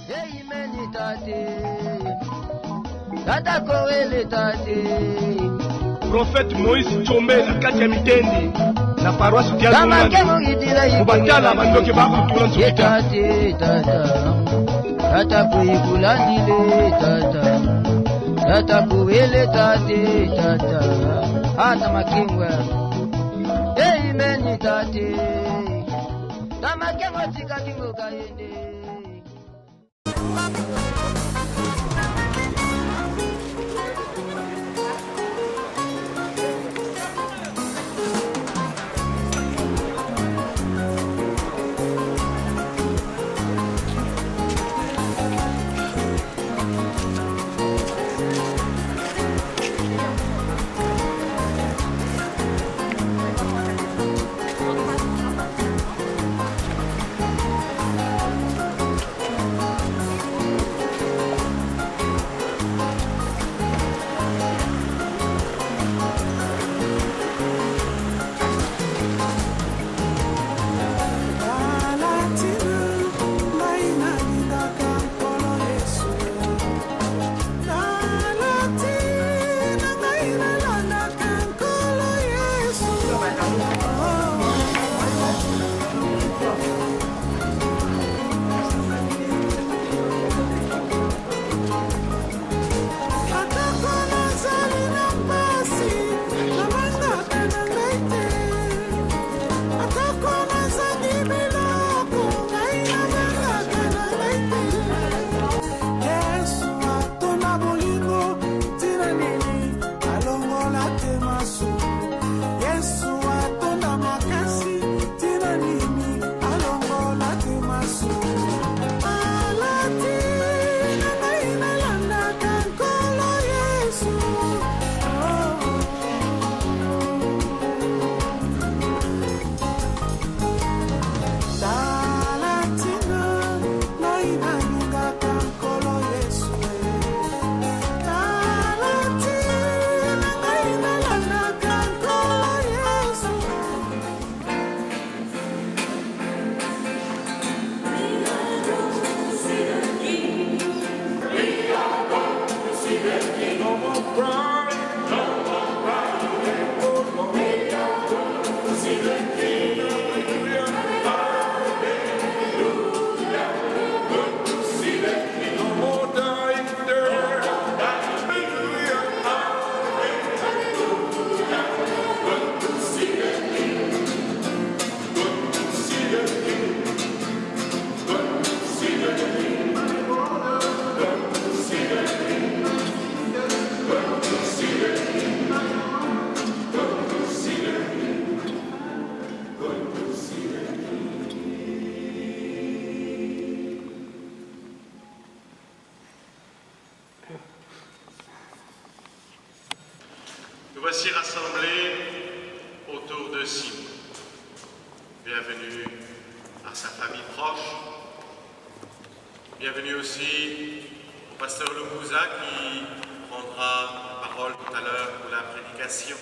Imeni tate, tata koele tate. Prophète Moïse Tchombe na kati ya Mitendi na paroisse ya Zumani. Kubatala bandoke bakutula nsukita. Tate tata kuikulandile tata. Tata koele tate tata. Ana makingwa. Imeni tate. Tama kengo tika kingo kaende. Nous voici rassemblés autour de Simon. Bienvenue à sa famille proche. Bienvenue aussi au pasteur Lumbuza qui prendra la parole tout à l'heure pour la prédication.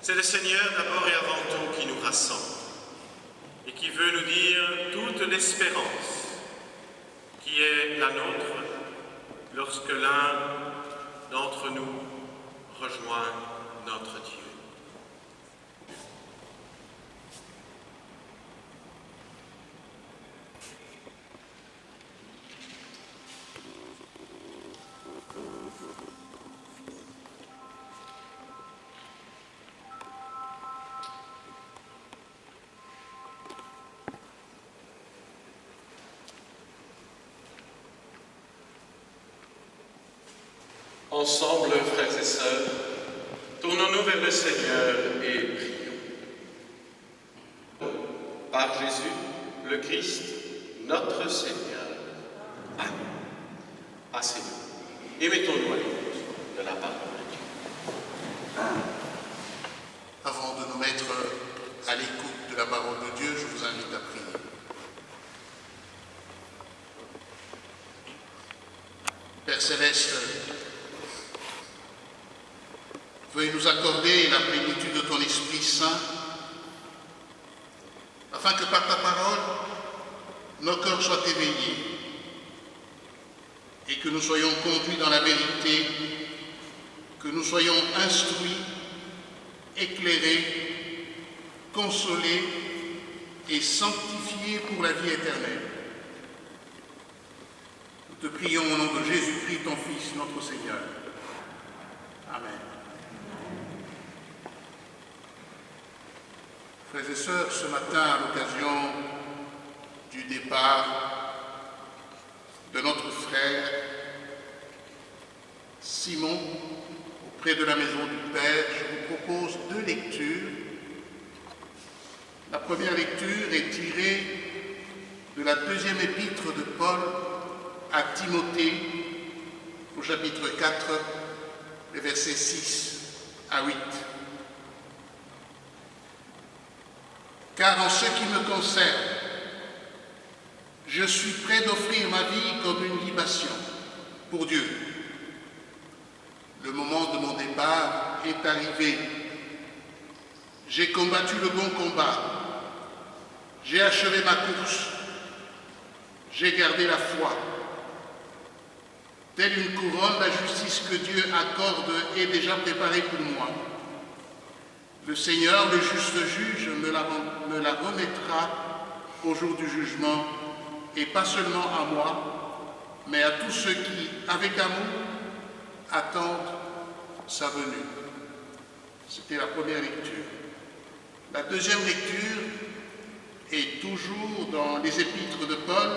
C'est le Seigneur d'abord et avant tout qui nous rassemble et qui veut nous dire toute l'espérance qui est la nôtre lorsque l'un d'entre nous rejoint notre Dieu. Ensemble, frères et sœurs, tournons-nous vers le Seigneur et prions. Par Jésus, le Christ, notre Seigneur. Amen. Asseyons-nous et mettons-nous à l'écoute de la parole de Dieu. Avant de nous mettre à l'écoute de la parole de Dieu, je vous invite à prier. Père Céleste, veuille nous accorder la plénitude de ton Esprit Saint, afin que par ta parole, nos cœurs soient éveillés et que nous soyons conduits dans la vérité, que nous soyons instruits, éclairés, consolés et sanctifiés pour la vie éternelle. Nous te prions au nom de Jésus-Christ, ton Fils, notre Seigneur. Amen. Frères et sœurs, ce matin, à l'occasion du départ de notre frère Simon auprès de la maison du Père, je vous propose 2 lectures. La première lecture est tirée de la 2e épître de Paul à Timothée, au chapitre 4, les versets 6 à 8. Car en ce qui me concerne, je suis prêt d'offrir ma vie comme une libation pour Dieu. Le moment de mon départ est arrivé. J'ai combattu le bon combat. J'ai achevé ma course. J'ai gardé la foi. Telle une couronne, la justice que Dieu accorde est déjà préparée pour moi. Le Seigneur, le juste juge, me la remettra au jour du jugement, et pas seulement à moi, mais à tous ceux qui, avec amour, attendent sa venue. C'était la première lecture. La deuxième lecture est toujours dans les épîtres de Paul,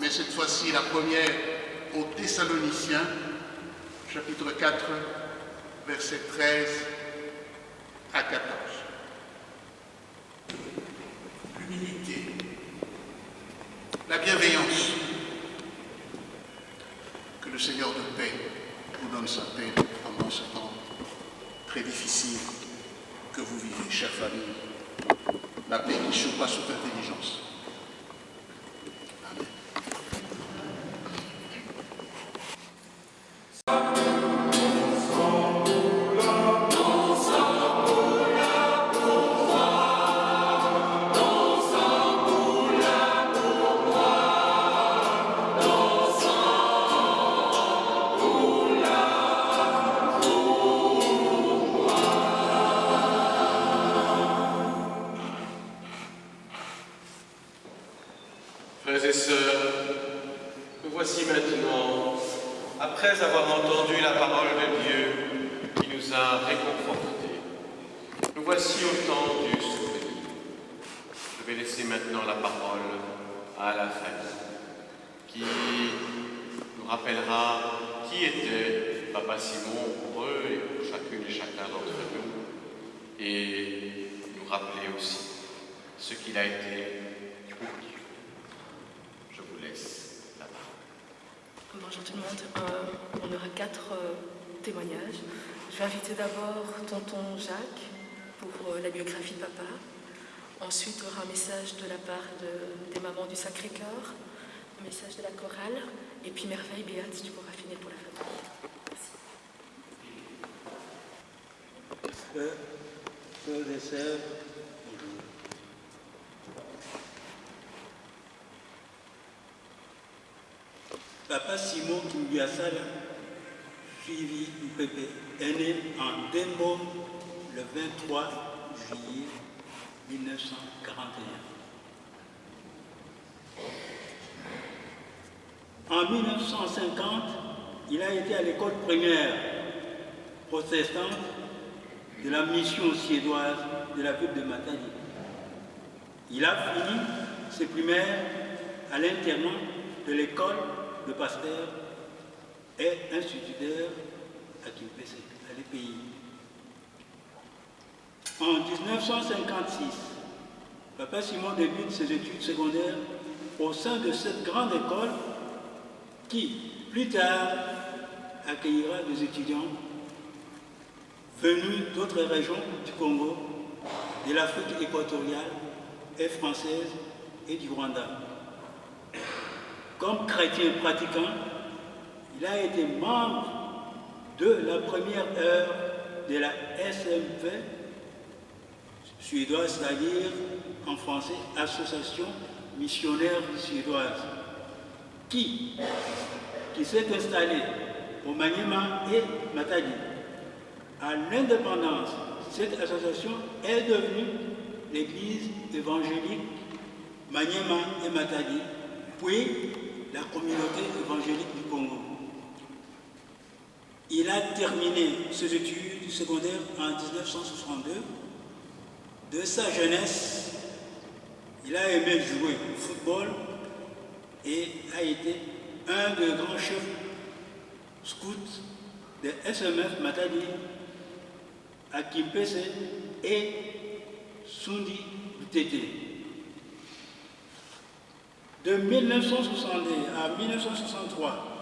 mais cette fois-ci la première aux Thessaloniciens, chapitre 4, versets 13 à 14. L'humilité, la bienveillance, que le Seigneur de paix vous donne sa paix pendant ce temps très difficile que vous vivez, chère famille. La paix qui surpasse toute intelligence. Amen. Frères et sœurs, nous voici maintenant, après avoir entendu la parole de Dieu qui nous a réconfortés, nous voici au temps du souper. Je vais laisser maintenant la parole à la famille, qui nous rappellera qui était Papa Simon pour eux et pour chacune et chacun d'entre nous, et nous rappeler aussi ce qu'il a été pour Dieu. Je vous laisse la parole. Bonjour tout le monde, on aura 4 témoignages. Je vais inviter d'abord tonton Jacques pour la biographie de papa. Ensuite, on aura un message de la part des mamans du Sacré-Cœur, un message de la chorale, et puis Merveille Béate, tu pourras finir pour la famille. Merci. Frères et sœurs, Papa Simon Kimbiasala, suivi UPP, est né en Dembo le 23 juillet 1941. En 1950, il a été à l'école primaire protestante de la mission suédoise de la ville de Matadi. Il a fini ses primaires à l'internat de l'école de Pasteur et instituteur à Kimpese, à l'EPI. En 1956, Papa Simon débute ses études secondaires au sein de cette grande école qui, plus tard, accueillera des étudiants venus d'autres régions du Congo, de l'Afrique équatoriale et française et du Rwanda. Comme chrétien pratiquant, il a été membre de la première heure de la SMV suédoise, c'est-à-dire en français Association missionnaire suédoise qui s'est installée au Maniema et Matadi. À l'indépendance, cette association est devenue l'église évangélique Maniema et Matadi, puis la communauté évangélique du Congo. Il a terminé ses études secondaires en 1962. De sa jeunesse, il a aimé jouer au football et a été un des grands chefs scouts de SMF Matadi, à Kimpese et Sundi Butete. De 1962 à 1963,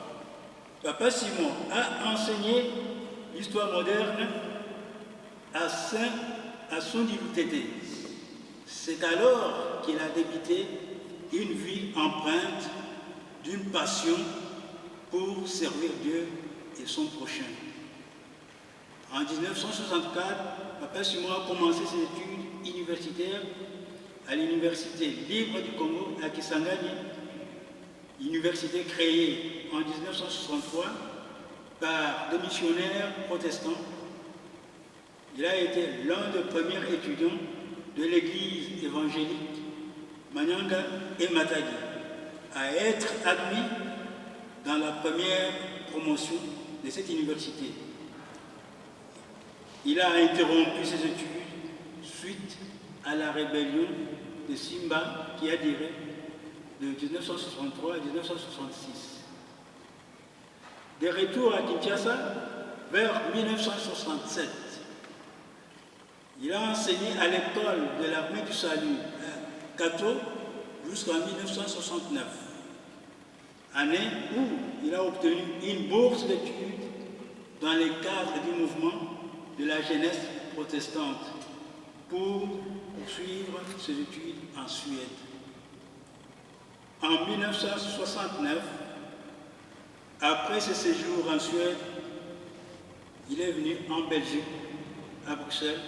Papa Simon a enseigné l'histoire moderne à Sundi Butete. C'est alors qu'il a débuté une vie empreinte d'une passion pour servir Dieu et son prochain. En 1964, Papa Simon a commencé ses études universitaires à l'Université libre du Congo à Kisangani, université créée en 1963 par des missionnaires protestants. Il a été l'un des premiers étudiants de l'église évangélique Manyanga et Matadi à être admis dans la première promotion de cette université. Il a interrompu ses études suite à la rébellion de Simba qui a duré de 1963 à 1966. De retour à Kinshasa, vers 1967, il a enseigné à l'école de l'armée du salut à Kato jusqu'en 1969, année où il a obtenu une bourse d'études dans le cadre du mouvement de la jeunesse protestante pour poursuivre ses études en Suède. En 1969, après ce séjour en Suède, il est venu en Belgique, à Bruxelles,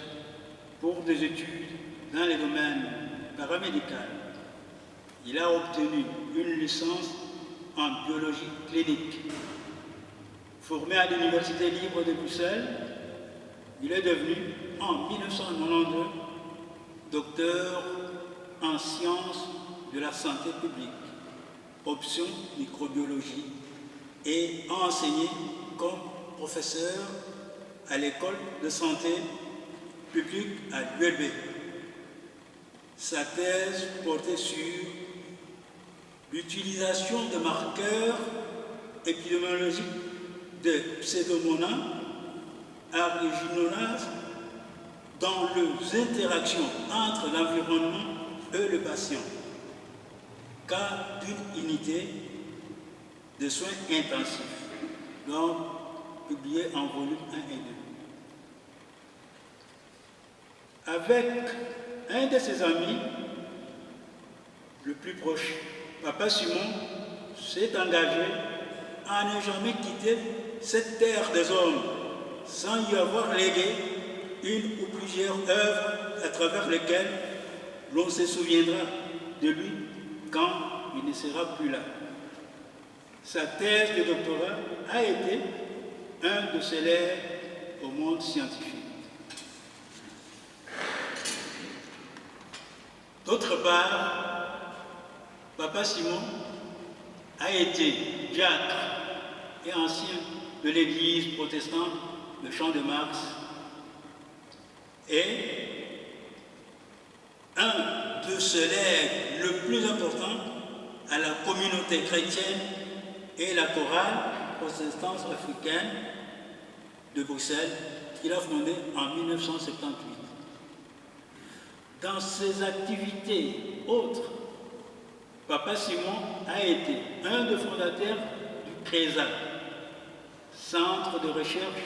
pour des études dans les domaines paramédical. Il a obtenu une licence en biologie clinique. Formé à l'Université libre de Bruxelles, il est devenu en 1992 docteur en sciences de la santé publique, option microbiologie, et a enseigné comme professeur à l'école de santé publique à l'ULB. Sa thèse portait sur l'utilisation de marqueurs épidémiologiques de Pseudomonas aeruginosa dans les interactions entre l'environnement et le patient, cas d'une unité de soins intensifs, donc publié en volume 1 et 2. Avec un de ses amis, le plus proche, Papa Simon, s'est engagé à ne jamais quitter cette terre des hommes sans y avoir légué une ou plusieurs œuvres à travers lesquelles l'on se souviendra de lui quand il ne sera plus là. Sa thèse de doctorat a été un de ses lèvres au monde scientifique. D'autre part, Papa Simon a été diacre et ancien de l'église protestante de Champ de Mars et un de ses legs le plus important à la communauté chrétienne et la chorale protestante africaine de Bruxelles qu'il a fondée en 1978. Dans ses activités autres, Papa Simon a été un des fondateurs du CRESA, Centre de recherche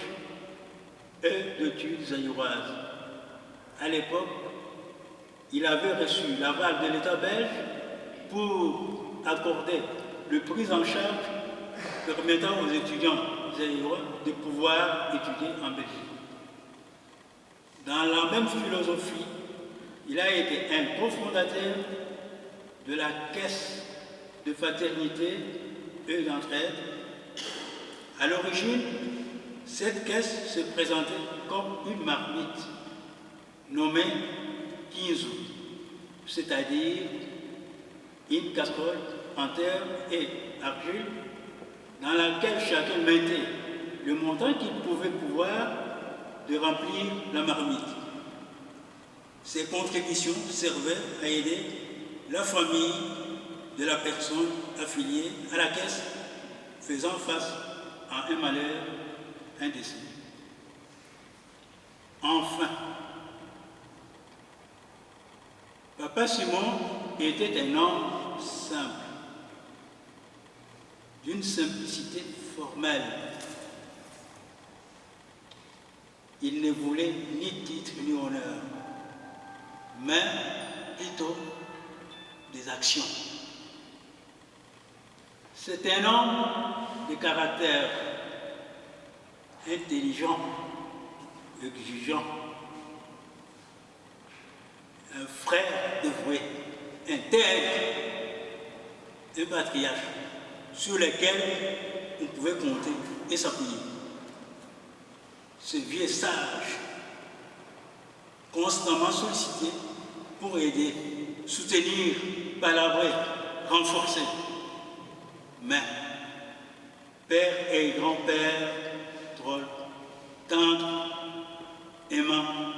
et d'études zaïroises. À l'époque, il avait reçu l'aval de l'État belge pour accorder le prise en charge permettant aux étudiants zaïrois de pouvoir étudier en Belgique. Dans la même philosophie, il a été un cofondateur de la caisse de fraternité et d'entraide. À l'origine, cette caisse se présentait comme une marmite nommée Kinzu, c'est-à-dire une casserole en terre et argile dans laquelle chacun mettait le montant qu'il pouvait pouvoir de remplir la marmite. Ces contributions servaient à aider la famille de la personne affiliée à la caisse faisant face à un malheur, un décès. Enfin, Papa Simon était un homme simple, d'une simplicité formelle. Il ne voulait ni titre ni honneur, mais plutôt des actions. C'est un homme de caractère intelligent, exigeant, un frère dévoué, intègre, un patriarche sur lequel on pouvait compter et s'appuyer. Ce vieux sage, constamment sollicité pour aider, soutenir, palabrer, renforcer. Mais, père et grand-père, drôle, tendre, aimant,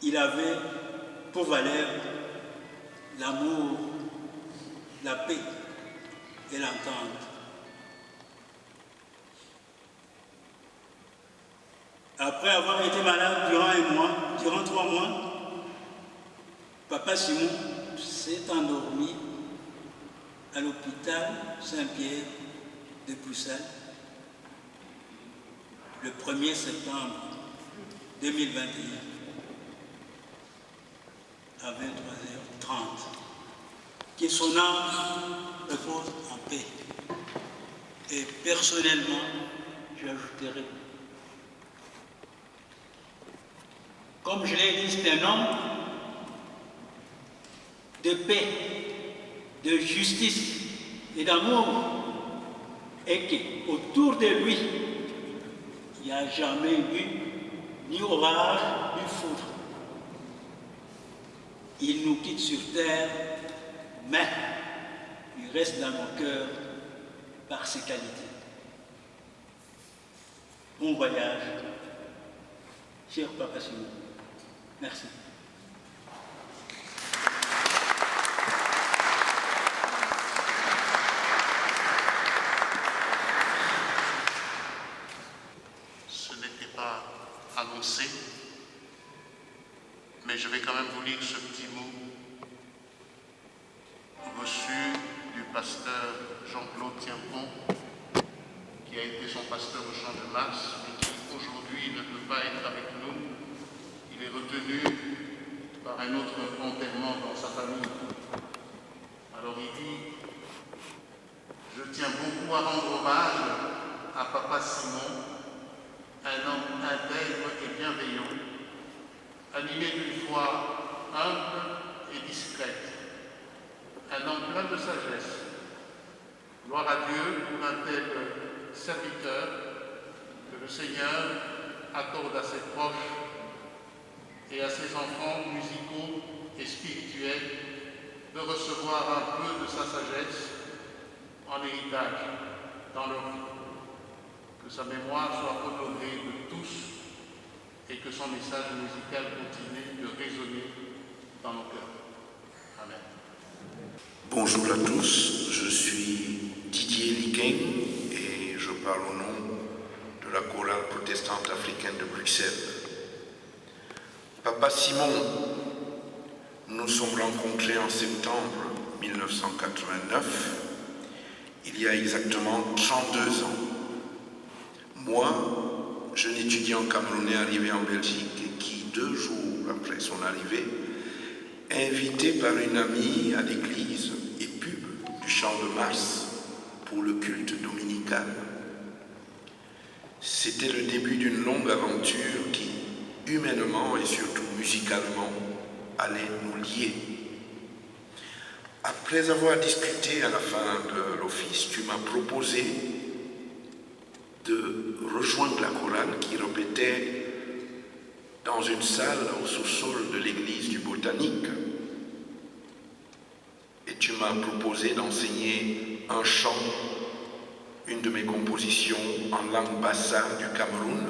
il avait pour valeur l'amour, la paix et l'entente. Après avoir été malade durant 3 mois, Papa Simon s'est endormi à l'hôpital Saint-Pierre de Bruxelles le 1er septembre 2021 à 23h30. Que son âme repose en paix. Et personnellement, j'ajouterai, comme je l'ai dit, c'est un homme de paix, de justice et d'amour, et qu'autour de lui, il n'y a jamais eu ni orage, ni foudre. Il nous quitte sur terre, mais il reste dans nos cœurs par ses qualités. Bon voyage, cher Papa Simon. Merci. Ce n'était pas annoncé, mais je vais quand même vous lire ce petit mot reçu du pasteur Jean-Claude Tiempon, qui a été son pasteur au Champ de Mars, mais qui aujourd'hui ne peut pas être avec nous. Il est retenu par un autre enterrement dans sa famille. Alors il dit: je tiens beaucoup à rendre hommage à Papa Simon, un homme intègre et bienveillant, animé d'une foi humble et discrète, un homme plein de sagesse. Gloire à Dieu pour un tel serviteur que le Seigneur accorde à ses proches et à ses enfants musicaux et spirituels de recevoir un peu de sa sagesse en héritage dans leur vie. Que sa mémoire soit honorée de tous et que son message musical continue de résonner dans nos cœurs. Amen. Bonjour à tous, je suis Didier Liquin et je parle au nom de la chorale protestante africaine de Bruxelles. Papa Simon, nous nous sommes rencontrés en septembre 1989, il y a exactement 32 ans. Moi, jeune étudiant camerounais arrivé en Belgique et qui, 2 jours après son arrivée, invité par une amie à l'église et pub du Champ de Mars pour le culte dominical. C'était le début d'une longue aventure qui, humainement et surtout musicalement, allait nous lier. Après avoir discuté à la fin de l'office, tu m'as proposé de rejoindre la chorale qui répétait dans une salle au sous-sol de l'église du Botanique. Et tu m'as proposé d'enseigner un chant, une de mes compositions en langue bassa du Cameroun,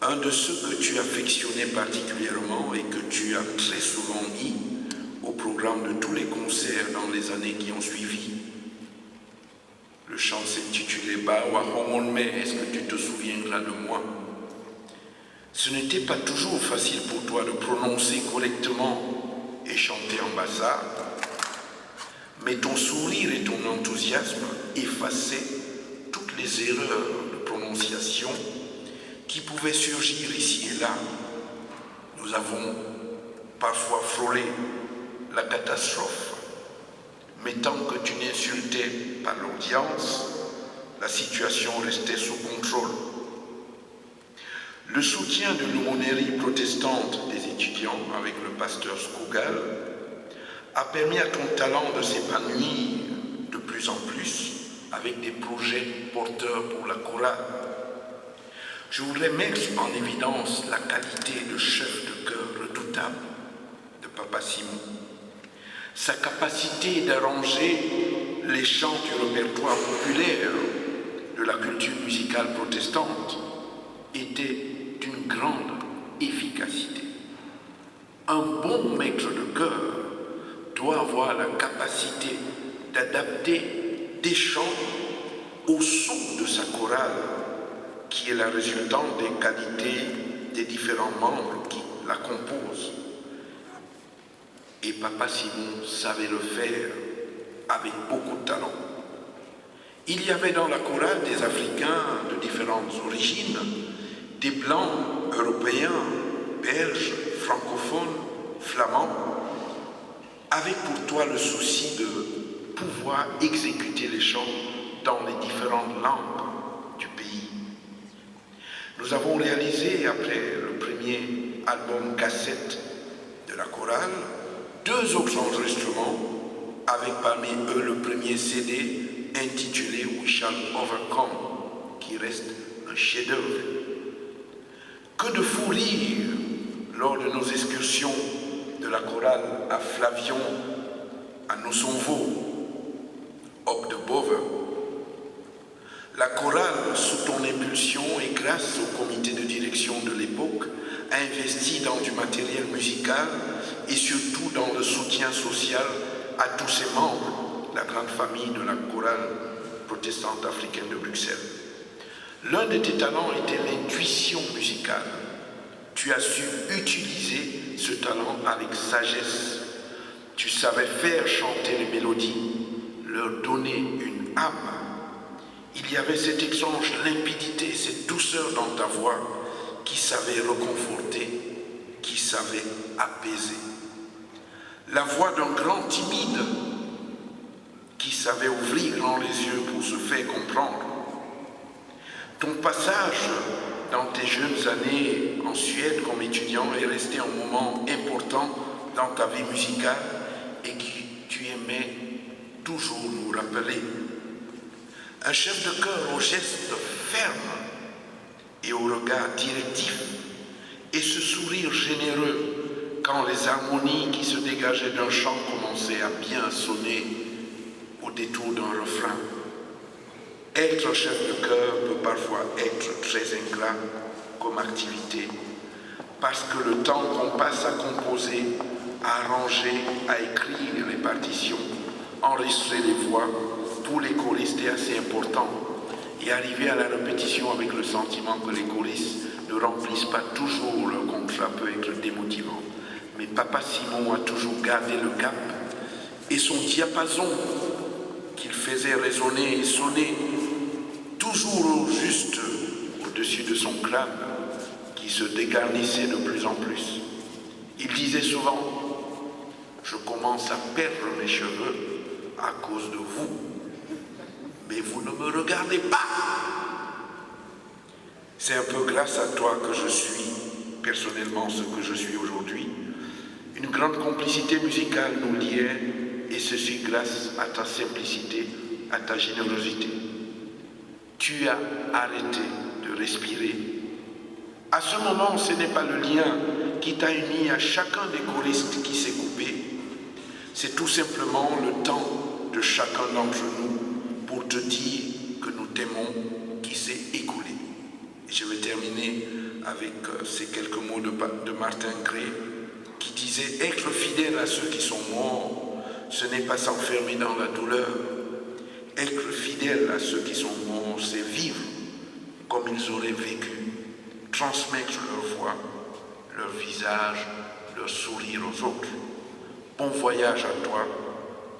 un de ceux que tu affectionnais particulièrement et que tu as très souvent mis au programme de tous les concerts dans les années qui ont suivi. Le chant s'intitulait Bawa Homolme, est-ce que tu te souviendras de moi? Ce n'était pas toujours facile pour toi de prononcer correctement et chanter en bassa, mais ton sourire et ton enthousiasme effaçaient toutes les erreurs de prononciation qui pouvaient surgir ici et là. Nous avons parfois frôlé la catastrophe, mais tant que tu n'insultais pas l'audience, la situation restait sous contrôle. Le soutien de l'aumônerie protestante des étudiants avec le pasteur Skougal a permis à ton talent de s'épanouir de plus en plus avec des projets porteurs pour la chorale. Je voudrais mettre en évidence la qualité de chef de chœur redoutable de Papa Simon, sa capacité d'arranger les chants du répertoire populaire de la culture musicale protestante était d'une grande efficacité. Un bon maître de chœur doit avoir la capacité d'adapter des chants au son de sa chorale, qui est la résultante des qualités des différents membres qui la composent. Et Papa Simon savait le faire avec beaucoup de talent. Il y avait dans la chorale des Africains de différentes origines, des Blancs, Européens, Belges, francophones, Flamands, avec pour toi le souci de pouvoir exécuter les chants dans les différentes langues du pays. Nous avons réalisé, après le premier album cassette de la chorale, 2 autres enregistrements, avec parmi eux le premier CD intitulé We Shall Overcome, qui reste un chef-d'œuvre. Que de fous rires lors de nos excursions de la chorale à Flavion, à Nosonvo, Op de Bove. La chorale, sous ton impulsion et grâce au comité de direction de l'époque, a investi dans du matériel musical et surtout dans le soutien social à tous ses membres, la grande famille de la chorale protestante africaine de Bruxelles. L'un de tes talents était l'intuition musicale. Tu as su utiliser ce talent avec sagesse. Tu savais faire chanter les mélodies, leur donner une âme. Il y avait cette étrange limpidité, cette douceur dans ta voix qui savait reconforter, qui savait apaiser. La voix d'un grand timide qui savait ouvrir grand les yeux pour se faire comprendre. Ton passage dans tes jeunes années en Suède comme étudiant est resté un moment important dans ta vie musicale et que tu aimais toujours nous rappeler. Un chef de chœur au geste ferme et au regard directif et ce sourire généreux quand les harmonies qui se dégageaient d'un chant commençaient à bien sonner au détour d'un refrain. Être chef de chœur peut parfois être très ingrat comme activité, parce que le temps qu'on passe à composer, à arranger, à écrire les partitions, enregistrer les voix, pour les choristes est assez important. Et arriver à la répétition avec le sentiment que les choristes ne remplissent pas toujours leur contrat peut être démotivant. Mais Papa Simon a toujours gardé le cap et son diapason qu'il faisait résonner et sonner toujours au juste au-dessus de son crâne qui se dégarnissait de plus en plus. Il disait souvent « Je commence à perdre mes cheveux à cause de vous, mais vous ne me regardez pas !» C'est un peu grâce à toi que je suis personnellement ce que je suis aujourd'hui. Une grande complicité musicale nous liait et ceci grâce à ta simplicité, à ta générosité. Tu as arrêté de respirer. À ce moment, ce n'est pas le lien qui t'a uni à chacun des choristes qui s'est coupé, c'est tout simplement le temps de chacun d'entre nous pour te dire que nous t'aimons qui s'est écoulé. Et je vais terminer avec ces quelques mots de Martin Gray qui disait « Être fidèle à ceux qui sont morts, ce n'est pas s'enfermer dans la douleur. Être fidèle à ceux qui sont morts, c'est vivre comme ils auraient vécu, transmettre leur voix, leur visage, leur sourire aux autres. Bon voyage à toi,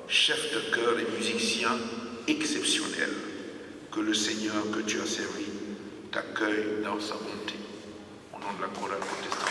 chef de chœur et musicien exceptionnel. Que le Seigneur que tu as servi t'accueille dans sa bonté. Au nom de la chorale protestante.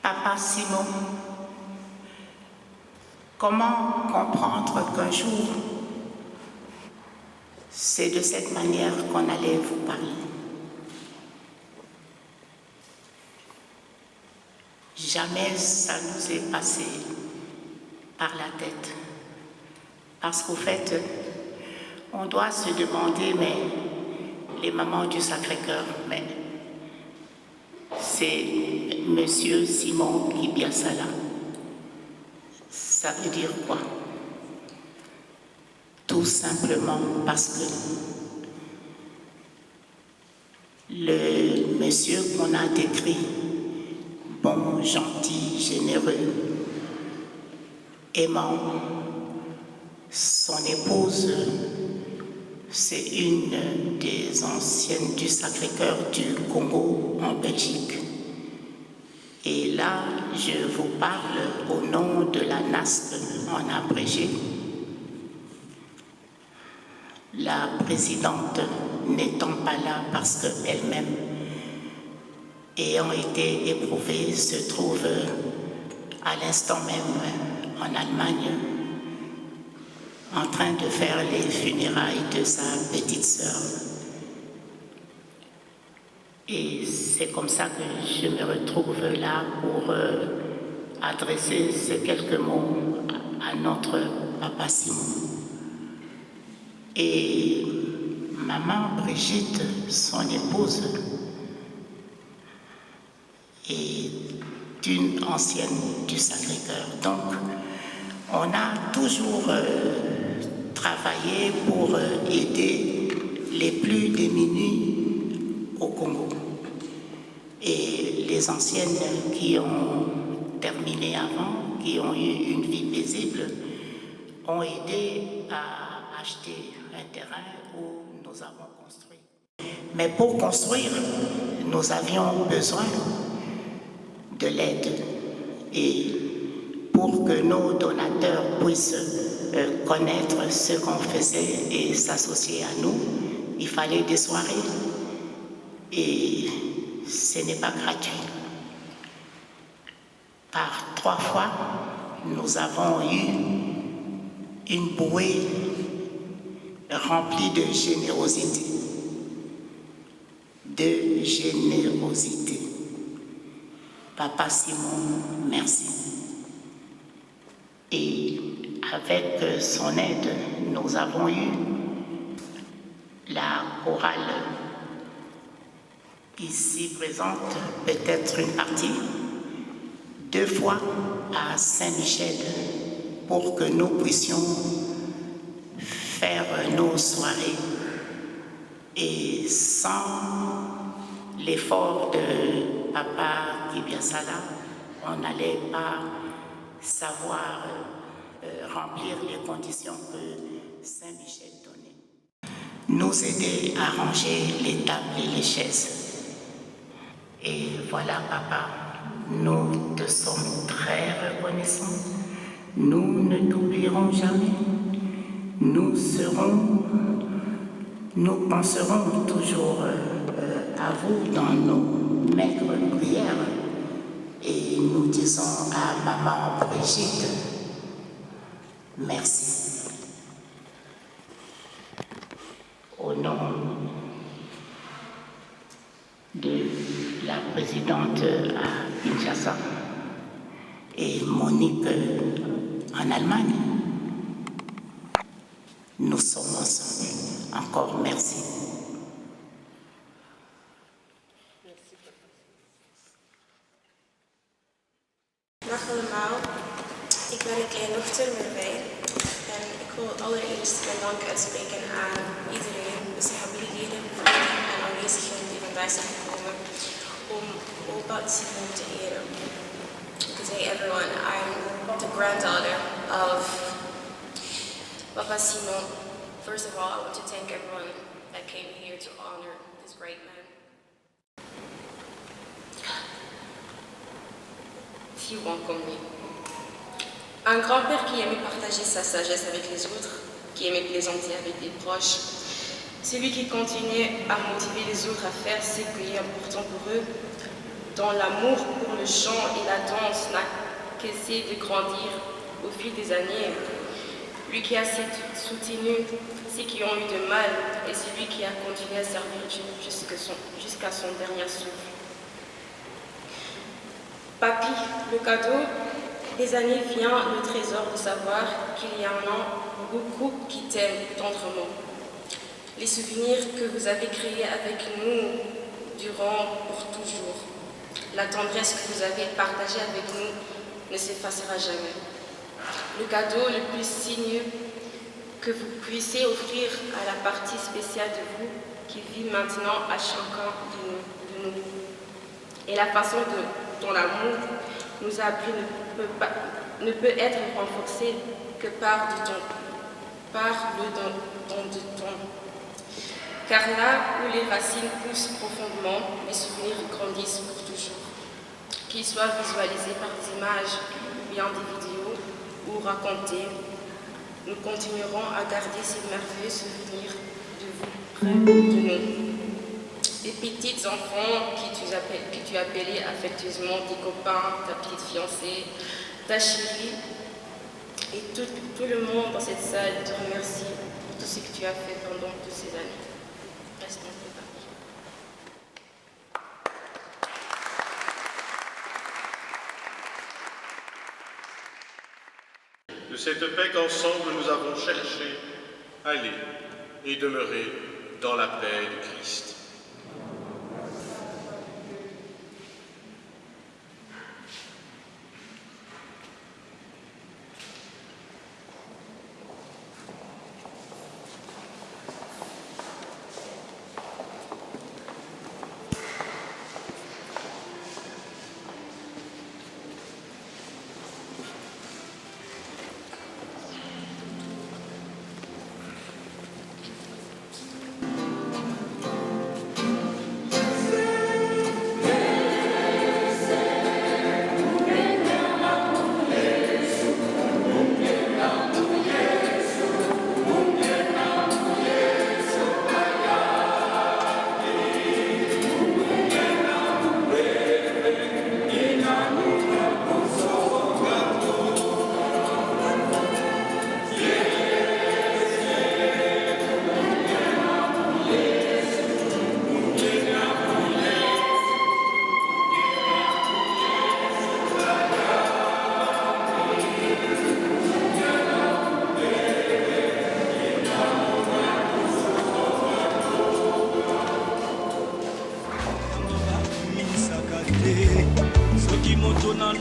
Papa Simon, comment comprendre qu'un jour, c'est de cette manière qu'on allait vous parler? Jamais ça nous est passé par la tête. Parce qu'au fait, on doit se demander, mais les mamans du Sacré-Cœur, mais c'est Monsieur Simon Kibiasala. Ça veut dire quoi? Tout simplement parce que le monsieur qu'on a décrit, bon, gentil, généreux, aimant, son épouse, c'est une des anciennes du Sacré-Cœur du Congo en Belgique. Et là, je vous parle au nom de la NASC en abrégé. La présidente n'étant pas là parce qu'elle-même, ayant été éprouvée, se trouve à l'instant même en Allemagne en train de faire les funérailles de sa petite sœur. Et c'est comme ça que je me retrouve là pour adresser ces quelques mots à notre papa Simon. Et maman Brigitte, son épouse, est une ancienne du Sacré-Cœur. Donc, on a toujours travaillé pour aider les plus démunis au Congo. Et les les anciennes qui ont terminé avant, qui ont eu une vie paisible, ont aidé à acheter un terrain où nous avons construit. Mais pour construire, nous avions besoin de l'aide. Et pour que nos donateurs puissent connaître ce qu'on faisait et s'associer à nous, il fallait des soirées. Et ce n'est pas gratuit. Par 3 fois, nous avons eu une bouée remplie de générosité. De générosité. Papa Simon, merci. Et avec son aide, nous avons eu la chorale ici présente, peut-être une partie, 2 fois à Saint-Michel pour que nous puissions faire nos soirées. Et sans l'effort de Papa Kibiasala, on n'allait pas savoir remplir les conditions que Saint-Michel donnait. Nous aider à ranger les tables et les chaises. Et voilà, Papa, nous te sommes très reconnaissants. Nous ne t'oublierons jamais. Nous penserons toujours à vous dans nos maigres prières. Et nous disons à Maman Brigitte, merci. Au nom de la présidente à Kinshasa et Monique en Allemagne, nous sommes ensemble. Encore merci. Dag allemaal, ik ben een kleine dochter Merwijn en ik wil allereerst mijn dank uitspreken aan iedereen, dus de familieleden, vrienden en aanwezigen die vandaag zijn gekomen om opa Simon te eren. Good day everyone, I'm the granddaughter of Papa Simon. First of all, I want to thank everyone that came here to honor this great man. Si bon comme lui. Un grand-père qui aimait partager sa sagesse avec les autres, qui aimait plaisanter avec les proches. Celui qui continuait à motiver les autres à faire ce qui est important pour eux, dont l'amour pour le chant et la danse n'a cessé de grandir au fil des années. Lui qui a soutenu ceux qui ont eu de mal et celui qui a continué à servir Dieu jusqu'à son dernier souffle. Papy, le cadeau des années vient le trésor de savoir qu'il y en a beaucoup qui t'aiment tendrement. Les souvenirs que vous avez créés avec nous durant pour toujours. La tendresse que vous avez partagée avec nous ne s'effacera jamais. Le cadeau le plus signeux que vous puissiez offrir à la partie spéciale de vous qui vit maintenant à chacun de nous. Et la façon dont l'amour nous a appris ne peut être renforcé que par le don de ton. Car là où les racines poussent profondément, les souvenirs grandissent pour toujours. Qu'ils soient visualisés par des images ou bien des vidéos ou racontés, nous continuerons à garder ces merveilleux souvenirs de vous près de nous. Les petits enfants que tu appelais affectueusement tes copains, ta petite fiancée, ta chérie, et tout le monde dans cette salle te remercie pour tout ce que tu as fait pendant toutes ces années. Reste en paix, papy. De cette paix qu'ensemble nous avons cherché, aller et demeurer dans la paix de Christ.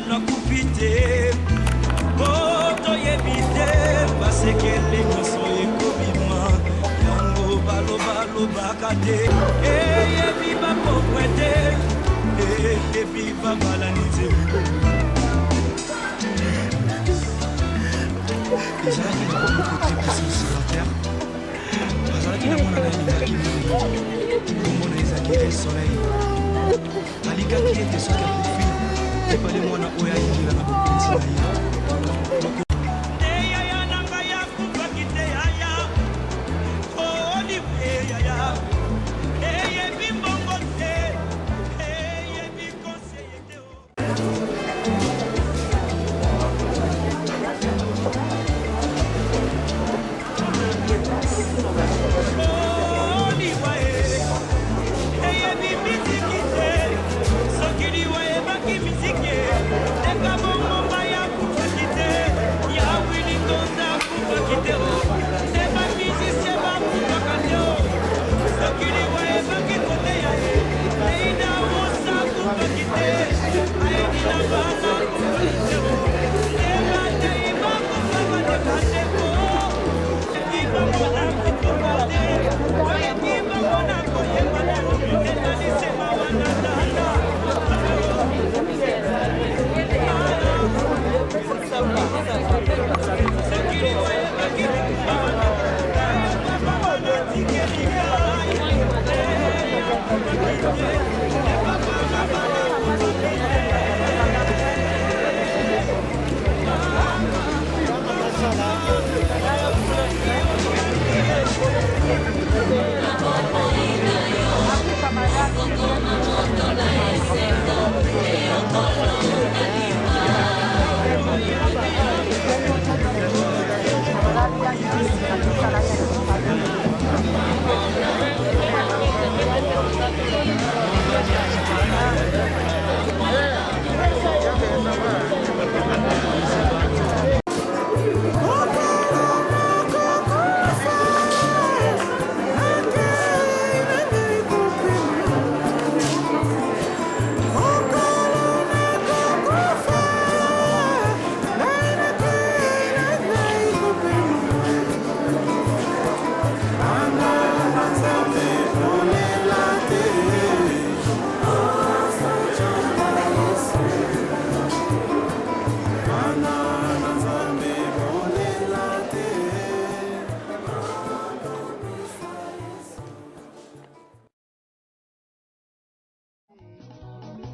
na kupite Boto yebite Basekele nyonso ekobima Yango balo bakate Yebi bapokwete Yebi babalanite ezalaki na komokote pasi silater azalaki na mwana na elingaki komona ezalaki el soleil alikaki ete soki akufi epale mwana oyo ayingila na bokonzi na ye yaya na ngai akufaki te yaya olive yaya eyebi mbongo te eyebi konseye te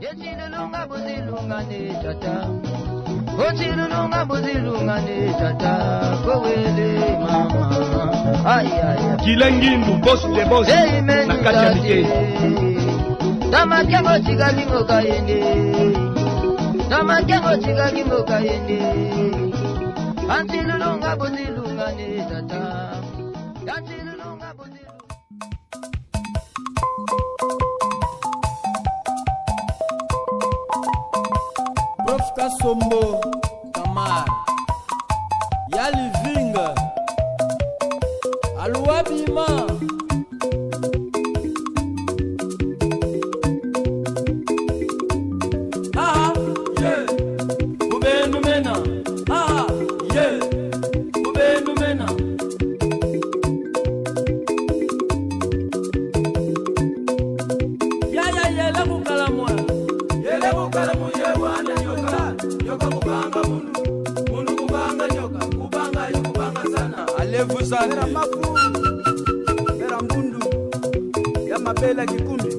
Yechilunga buzilunga ne tata Ochilunga buzilunga ne tata Kowele mama Ay ay Kilengindu boss de boss na kati ya Mitendi Tamakengo chigalingo kayende Tamakengo chigalingo kayende Antilunga buzilunga ne tata Antilunga buzilunga Prof Kasombo Kamar Yali Vinga Aluabima Ah yeah Ubenu mena Ah yeah Ubenu mena Ya la bukalamwa Yele bukalamu yewana Nyoka kubanga mundu kubanga nyoka kubanga yukubanga sana alevu sana Vera mafu Vera mbundu ya mabela kikumbi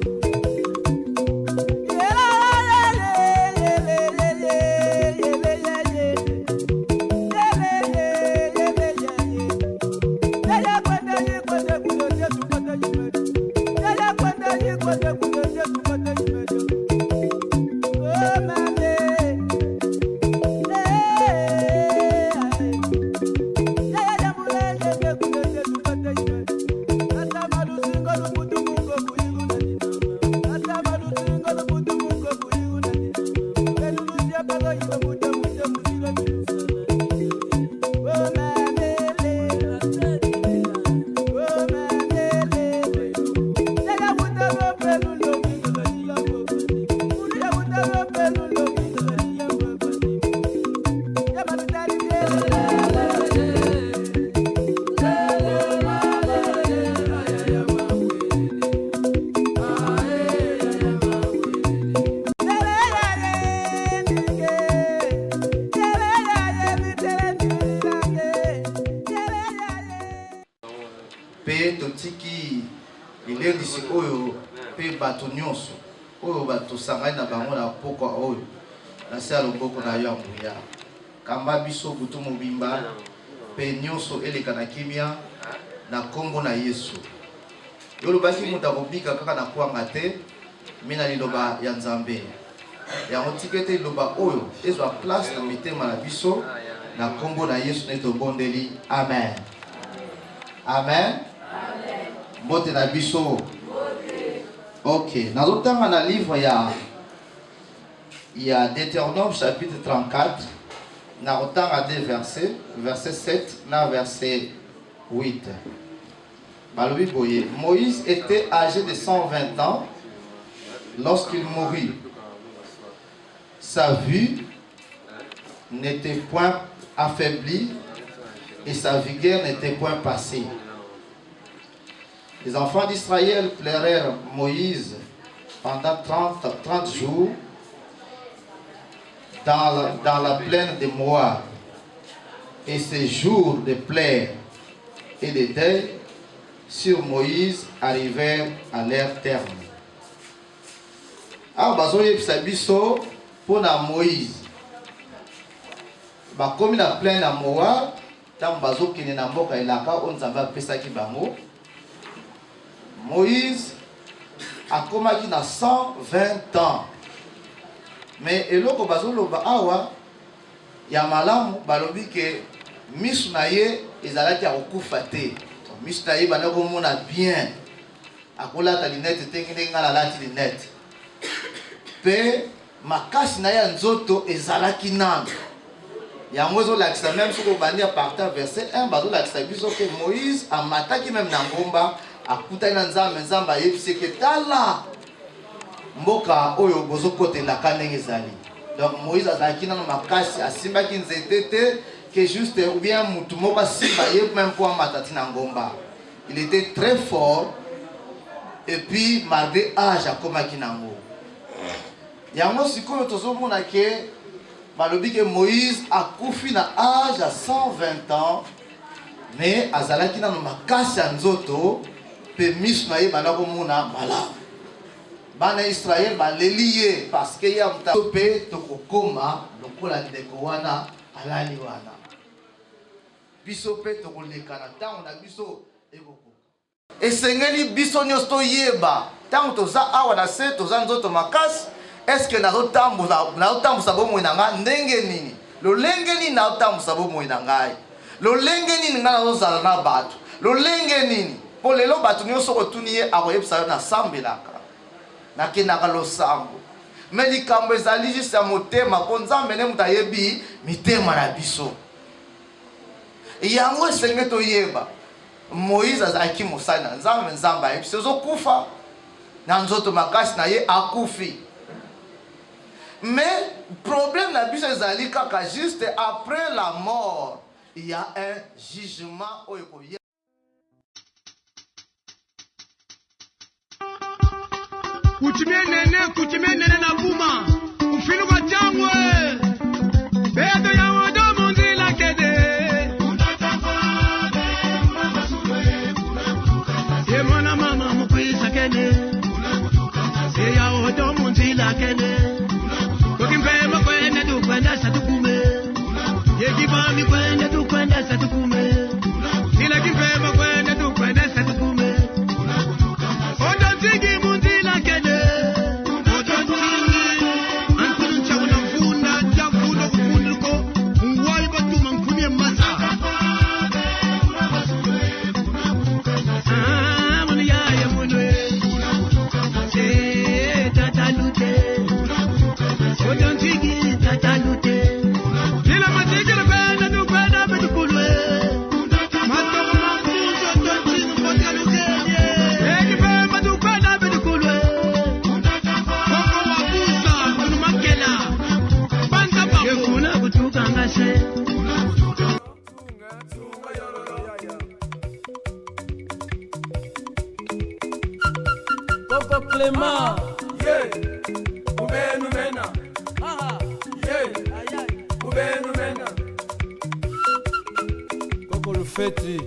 elendisi oyo pe bato nyonso oyo bato sangani na bango na pokwa oyo na se ya loboko na yo ya nguya kamba biso butu mobimba pe nyonso eleka na kimia na kombo na Yesu yo lobaki moto akobika kaka na kwanga te me na liloba ya Nzambe yango tika ete liloba oyo ezwa place na mitema na biso na kombo na Yesu nde tobondeli amen amen mbote na biso ok nazotanga na livre ya Deutéronome chapitre 34 nakotanga de verset 7 na verset 8 balobi boye Moïse était âgé de 120 ans lorsqu'il mourut. Sa vue n'était point affaiblie et sa vigueur n'était point passée. Les enfants d'Israël pleurèrent Moïse pendant 30 jours dans la plaine de Moab. Et ces jours de plaie et de deuil sur Moïse arrivèrent à leur terme. Alors, pour Moïse, comme la plaine à Moab, Moïse a commencé à 120 ans. Mais eloko bazoloba awa ya malamu balobi ke misu na ye ezalaki akokufa te. Misu na ye banako mona bien. Akolata linete te ngenge ngala lati linete. Pe makasi na ya nzoto ezalaki nanga. Yango ezolakisa même soko bandi a partir verset 1 bazolakisa biso ke Moïse amataki même na ngomba akutaki na Nzambe ayebisi ke tala mboka oyo bozokote la kanenge zali. Donc Moïse azalaki na makasi asimbaki nzete te que juste ou bien mutu moko simba ye même pour matati na ngomba. Il était très fort et puis malgré âge akomaki nango. Yango sikoyo tozomona ke balobi ke Moïse akufi na âge à 120 ans mais azalaki na makasi ya nzoto pe misu na ye banako mona malamu. Bana Israël ba leliye parce que ya mtape tokokoma lokola ndeko wana alali wana. Biso pe tokoleka na tango na biso ekoko. Esengeli biso nyosto yeba tango toza awa na se toza nzoto makasi est-ce que nazotambusa bomoi na ngai ndenge nini? Lolenge nini nazotambusa bomoi na ngai? Lolenge nini ngai nazozala na bato? Lolenge nini? Po lelo bato nyonso kotuni ye akoyebisa yo na sambelaka. Nakendaka losambo me likambo ezali juste ya motema po Nzambe nde moto ayebi mitema na biso yango esenge toyeba Moïse azalaki mosali na Nzambe. Nzambe ayebisi ozokufa na nzoto makasi na ye akufi mais problème na biso ezali kaka juste après la mort il y a un jugement oyo koye. Kuchimie nene na buma ufilu kwa changwe beto ya wodo munzila kede ye mwana mama mukwisa kede ye ya wodo munzila kede kokimpema kwende tukwenda satukume ye kibami kwende tukwenda satukume sila kimpema kwende tukwenda satukume odo tigi munzila kede. Clément, yeah, ubenu mena, yeah, ubenu mena, Coco le fêti.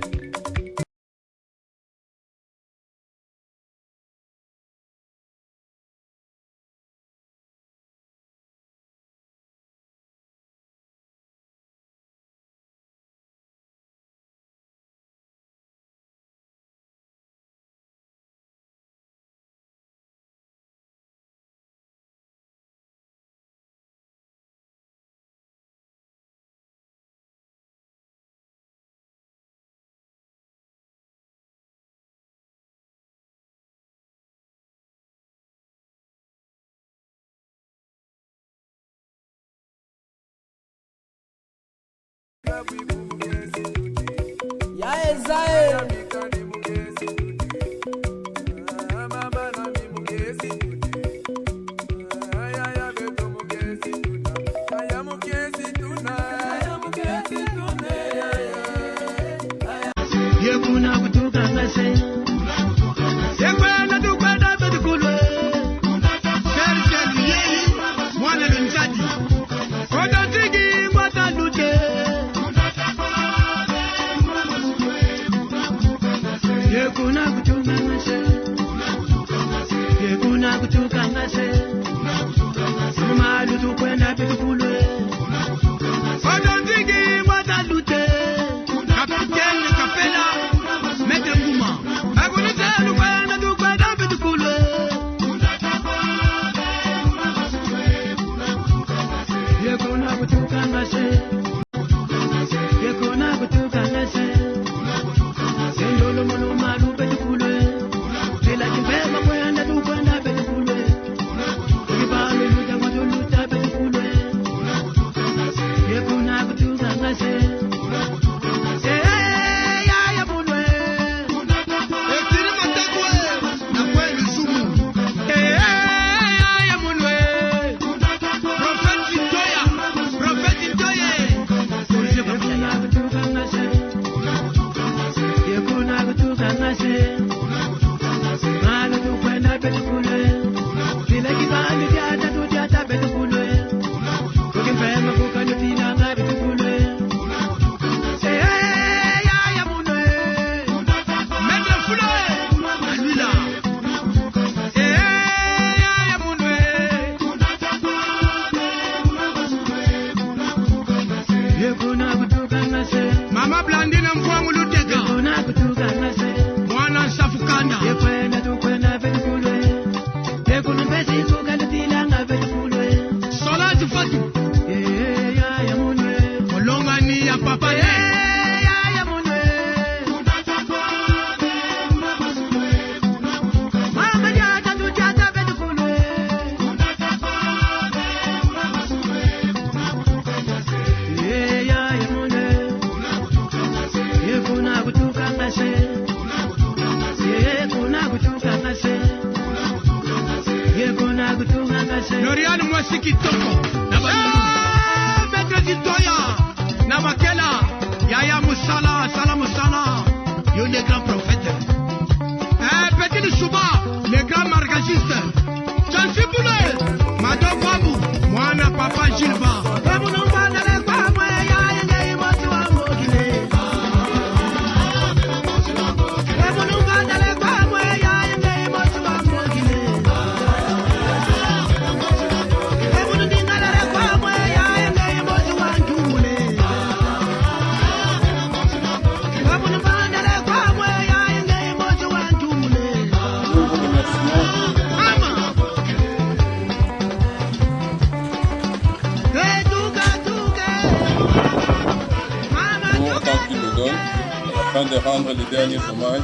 Afin de rendre les derniers hommages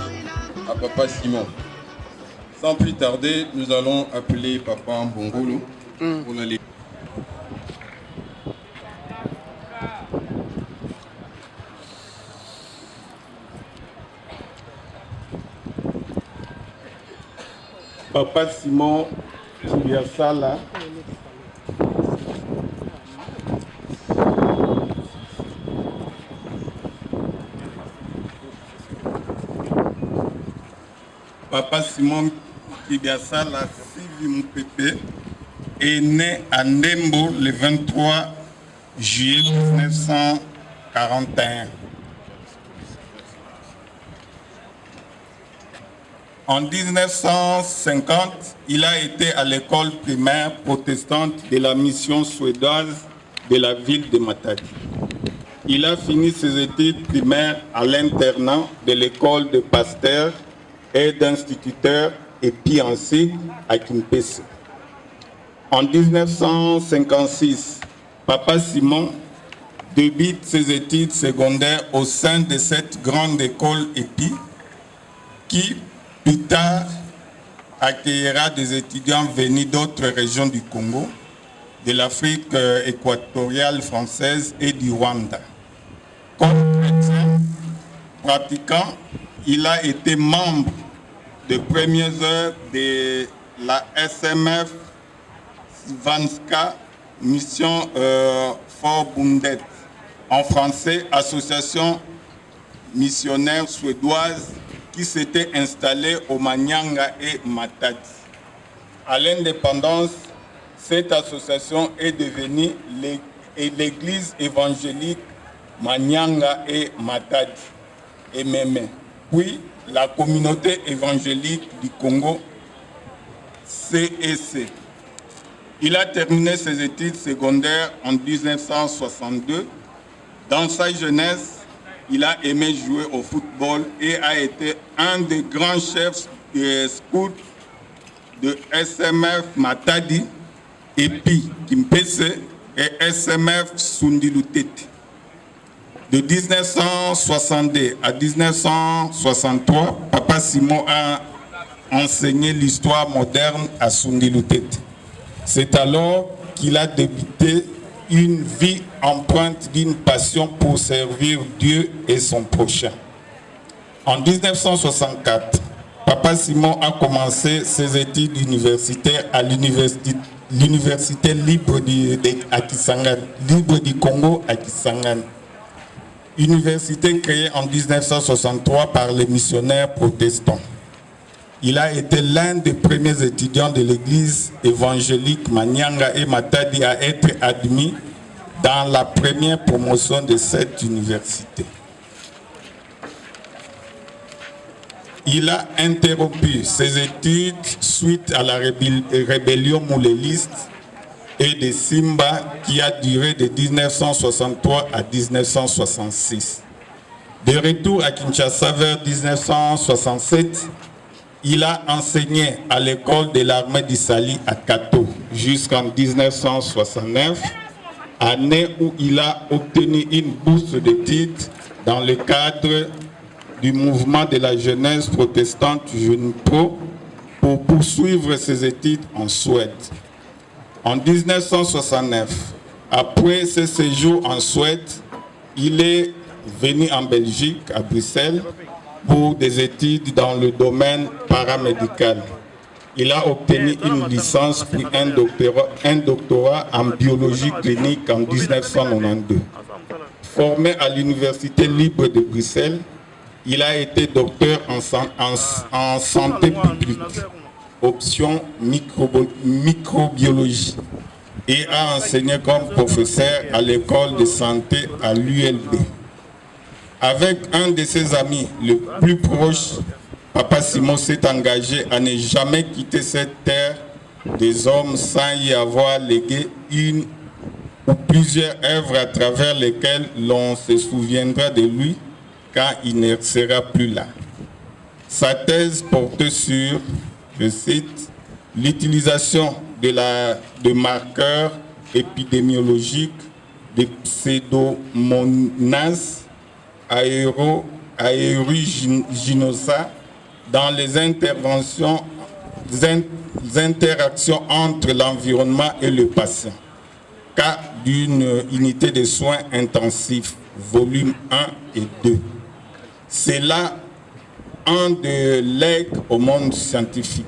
à Papa Simon. Sans plus tarder, nous allons appeler Papa Mbongolo pour la lecture. Papa Simon Kibiasala, Papa Simon Kibiasala Sivi est né à Ndembo le 23 juillet 1941. En 1950, il a été à l'école primaire protestante de la mission suédoise de la ville de Matadi. Il a fini ses études primaires à l'internat de l'école de pasteur et d'instituteur et Piancé à Kimpese. En 1956, Papa Simon débute ses études secondaires au sein de cette grande école EPI qui, plus tard, accueillera des étudiants venus d'autres régions du Congo, de l'Afrique équatoriale française et du Rwanda. comme chrétien pratiquant, il a été membre de premières heures de la SMF Svanska Mission Forbundet, en français Association missionnaire suédoise qui s'était installée au Manyanga et Matadi. À l'indépendance, cette association est devenue l'église évangélique Manyanga et Matadi, MME, puis la communauté évangélique du Congo, CEC. Il a terminé ses études secondaires en 1962. Dans sa jeunesse, il a aimé jouer au football et a été un des grands chefs des scouts de SMF Matadi, EPI Kimpese et SMF Sundilutete. De 1962 à 1963, Papa Simon a enseigné l'histoire moderne à Sundilutete. C'est alors qu'il a débuté une vie empreinte d'une passion pour servir Dieu et son prochain. En 1964, Papa Simon a commencé ses études universitaires à l'Université libre du Congo à Kisangani. Université créée en 1963 par les missionnaires protestants. Il a été l'un des premiers étudiants de l'église évangélique Manyanga et Matadi à être admis dans la première promotion de cette université. Il a interrompu ses études suite à la rébellion mouléliste et de Simba qui a duré de 1963 à 1966. De retour à Kinshasa vers 1967, il a enseigné à l'école de l'armée d'Issali à Kato jusqu'en 1969, année où il a obtenu une bourse d'études dans le cadre du mouvement de la jeunesse protestante JUNPRO pour poursuivre ses études en Suède. En 1969, après ce séjour en Suède, il est venu en Belgique, à Bruxelles, pour des études dans le domaine paramédical. Il a obtenu une licence puis un doctorat en biologie clinique en 1992. Formé à l'Université libre de Bruxelles, il a été docteur en santé publique, option microbiologie, et a enseigné comme professeur à l'école de santé à l'ULB. Avec un de ses amis le plus proche, Papa Simon s'est engagé à ne jamais quitter cette terre des hommes sans y avoir légué une ou plusieurs œuvres à travers lesquelles l'on se souviendra de lui quand il ne sera plus là. Sa thèse portait sur, je cite, l'utilisation de marqueurs épidémiologiques de pseudomonas aeruginosa dans les interactions entre l'environnement et le patient. Cas d'une unité de soins intensifs, volume 1 et 2. C'est là un des legs au monde scientifique.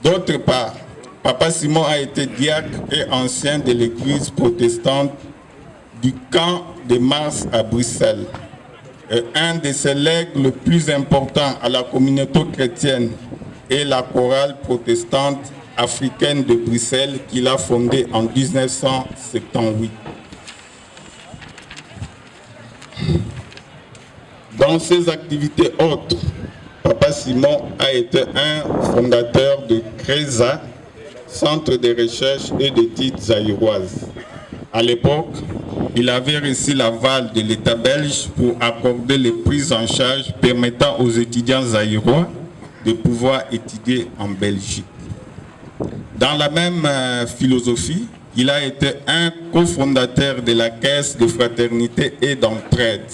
D'autre part, Papa Simon a été diacre et ancien de l'église protestante du camp de Mars à Bruxelles. Un de ses legs les plus importants à la communauté chrétienne est la chorale protestante africaine de Bruxelles qu'il a fondée en 1978. Dans ses activités autres, Papa Simon a été un fondateur de CRESA, Centre de recherche et d'études zaïroises. À l'époque, il avait reçu l'aval de l'État belge pour accorder les prises en charge permettant aux étudiants zaïrois de pouvoir étudier en Belgique. Dans la même philosophie, il a été un cofondateur de la Caisse de fraternité et d'entraide.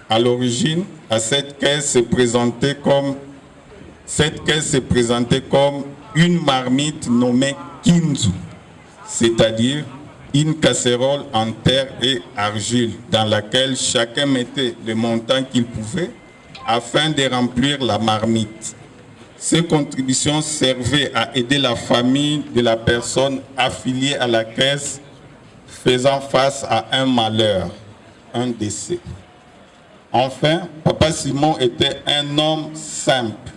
À l'origine, cette caisse se présentait comme une marmite nommée Kinzu, c'est-à-dire une casserole en terre et argile dans laquelle chacun mettait le montant qu'il pouvait afin de remplir la marmite. Ces contributions servaient à aider la famille de la personne affiliée à la caisse faisant face à un malheur, un décès. Enfin, Papa Simon était un homme simple,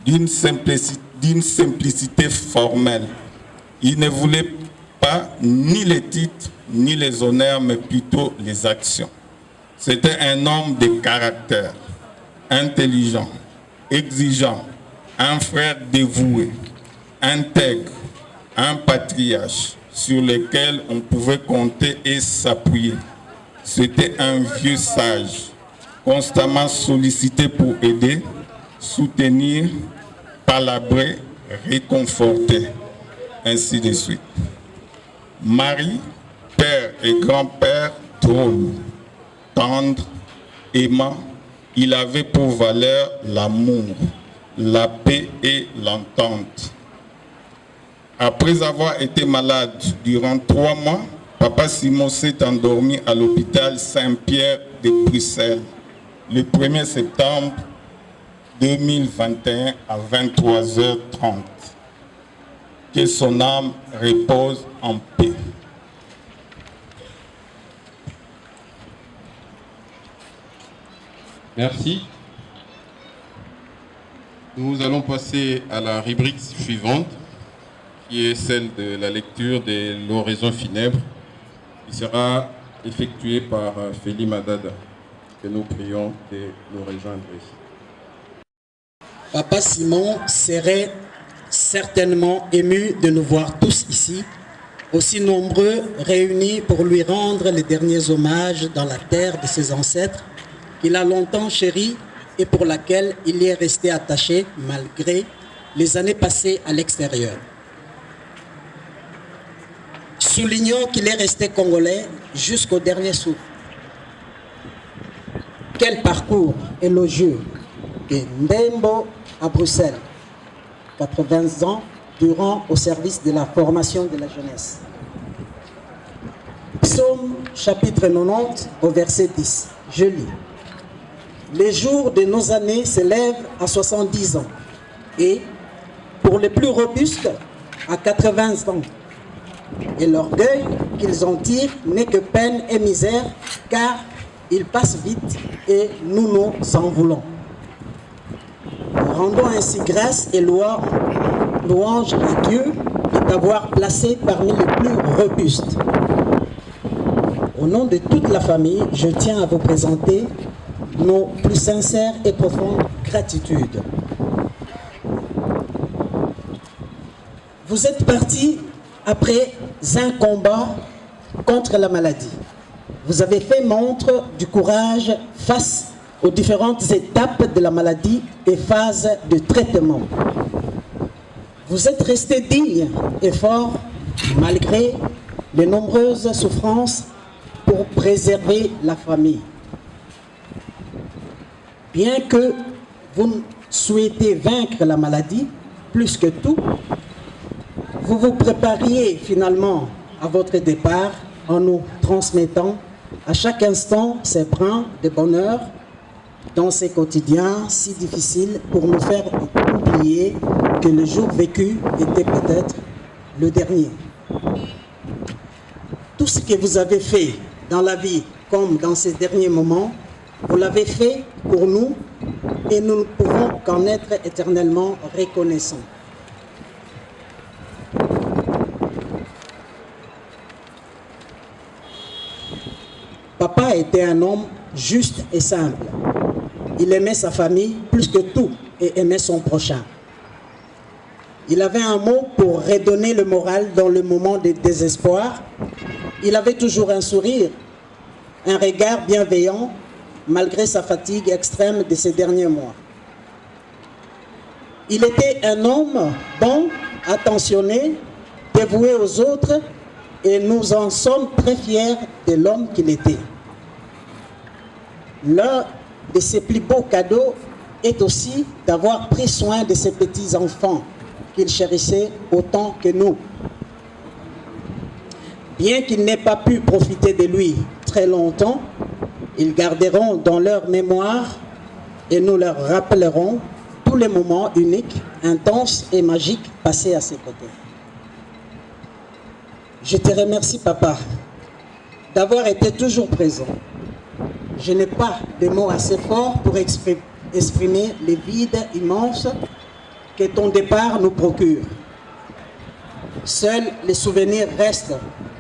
d'une simplicité formelle. Il ne voulait pas ni les titres, ni les honneurs, mais plutôt les actions. C'était un homme de caractère, intelligent, exigeant, un frère dévoué, intègre, un patriarche sur lequel on pouvait compter et s'appuyer. C'était un vieux sage, constamment sollicité pour aider, soutenir, palabrer, réconforter, ainsi de suite. Mari, père et grand-père, drôle, tendre, aimant, il avait pour valeur l'amour, la paix et l'entente. Après avoir été malade durant 3 mois, Papa Simon s'est endormi à l'hôpital Saint-Pierre de Bruxelles le 1er septembre 2021 à 23h30. Que son âme repose en paix. Merci. Nous allons passer à la rubrique suivante, qui est celle de la lecture de l'oraison funèbre, qui sera effectuée par Feli Madada, que nous prions de nous rejoindre ici. Papa Simon serait certainement ému de nous voir tous ici, aussi nombreux réunis pour lui rendre les derniers hommages dans la terre de ses ancêtres, qu'il a longtemps chérie et pour laquelle il y est resté attaché malgré les années passées à l'extérieur. Soulignons qu'il est resté congolais jusqu'au dernier souffle. Quel parcours élogieux de Ndembo à Bruxelles, 80 ans durant au service de la formation de la jeunesse. Psaume chapitre 90 au verset 10, je lis. Les jours de nos années s'élèvent à 70 ans et, pour les plus robustes, à 80 ans. Et l'orgueil qu'ils en tirent n'est que peine et misère, car ils passent vite et nous nous en voulons. Rendons ainsi grâce et louange à Dieu de t'avoir placé parmi les plus robustes. Au nom de toute la famille, je tiens à vous présenter nos plus sincères et profondes gratitudes. Vous êtes partis après un combat contre la maladie. Vous avez fait montre du courage face aux différentes étapes de la maladie et phases de traitement. Vous êtes restés dignes et forts malgré les nombreuses souffrances pour préserver la famille. Bien que vous souhaitez vaincre la maladie, plus que tout, vous vous prépariez finalement à votre départ en nous transmettant à chaque instant ces brins de bonheur dans ces quotidiens si difficiles pour nous faire oublier que le jour vécu était peut-être le dernier. Tout ce que vous avez fait dans la vie comme dans ces derniers moments, vous l'avez fait pour nous et nous ne pouvons qu'en être éternellement reconnaissants. Papa était un homme juste et simple. Il aimait sa famille plus que tout et aimait son prochain. Il avait un mot pour redonner le moral dans le moment de désespoir. Il avait toujours un sourire, un regard bienveillant malgré sa fatigue extrême de ces derniers mois. Il était un homme bon, attentionné, dévoué aux autres et nous en sommes très fiers de l'homme qu'il était. L'un de ses plus beaux cadeaux est aussi d'avoir pris soin de ses petits-enfants qu'il chérissait autant que nous. Bien qu'ils n'aient pas pu profiter de lui très longtemps, ils garderont dans leur mémoire et nous leur rappellerons tous les moments uniques, intenses et magiques passés à ses côtés. Je te remercie, Papa, d'avoir été toujours présent. Je n'ai pas de mots assez forts pour exprimer les vides immenses que ton départ nous procure. Seuls les souvenirs restent.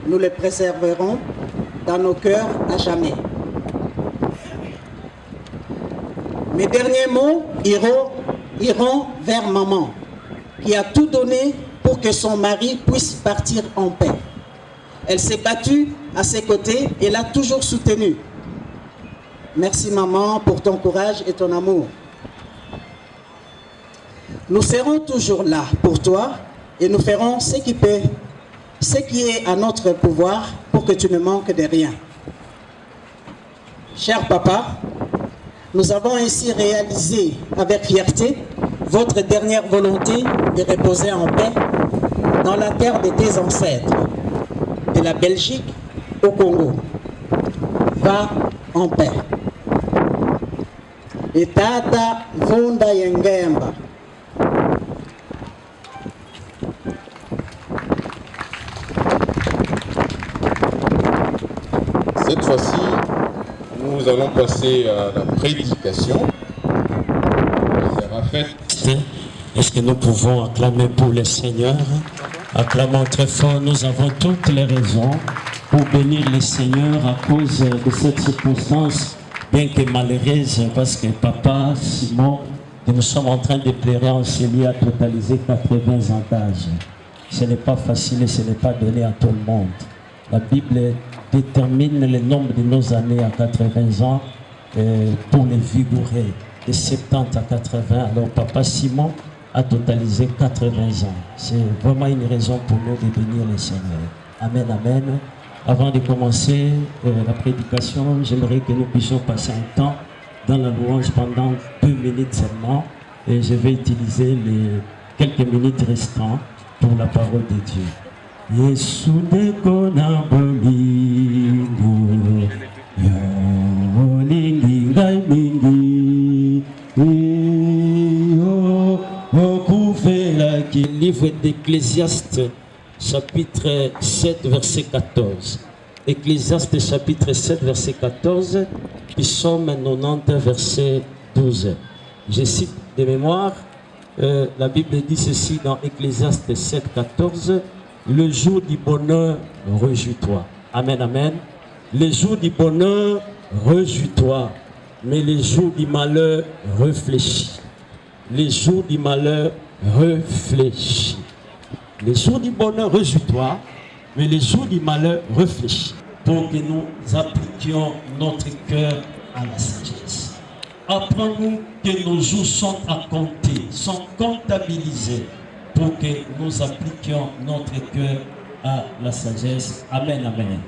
Nous les préserverons dans nos cœurs à jamais. Mes derniers mots iront vers maman, qui a tout donné pour que son mari puisse partir en paix. Elle s'est battue à ses côtés et l'a toujours soutenu. Merci maman pour ton courage et ton amour. Nous serons toujours là pour toi et nous ferons ce qui est à notre pouvoir pour que tu ne manques de rien. Cher papa, nous avons ainsi réalisé avec fierté votre dernière volonté de reposer en paix dans la terre de tes ancêtres, de la Belgique au Congo. Va en paix. Et tata Vunda Yengemba. Cette fois-ci, nous allons passer à la prédication. Est-ce que nous pouvons acclamer pour le Seigneur? Acclamons très fort, nous avons toutes les raisons pour bénir le Seigneur à cause de cette circonstance, bien que malheureuse, parce que Papa Simon, nous sommes en train de pleurer en celui à totaliser 80 ans d'âge. Ce n'est pas facile et ce n'est pas donné à tout le monde. La Bible détermine le nombre de nos années à 80 ans pour les vigourer, de 70 à 80. Alors Papa Simon a totalisé 80 ans. C'est vraiment une raison pour nous de bénir le Seigneur. Amen, amen. Avant de commencer la prédication, j'aimerais que nous puissions passer un temps dans la louange pendant 2 minutes seulement. Et je vais utiliser les quelques minutes restantes pour la parole de Dieu. Yesu de kona bolingo yo lingi ngai mingi yo okufela ki. Livre d'Ecclésiaste chapitre 7 verset 14. Ecclésiaste chapitre 7 verset 14, Psaume 90 verset 12. Je cite de mémoire, la Bible dit ceci dans Ecclésiaste 7 14. Le jour du bonheur, réjouis-toi. Amen, amen. Le jour du bonheur, réjouis-toi. Mais les jours du malheur, réfléchis. Les jours du malheur, réfléchis. Les jours du bonheur, réjouis-toi. Mais les jours du malheur, réfléchis. Pour que nous appliquions notre cœur à la sagesse. Apprends-nous que nos jours sont à compter, sont comptabilisés, pour que nous appliquions notre cœur à la sagesse. Amen, amen.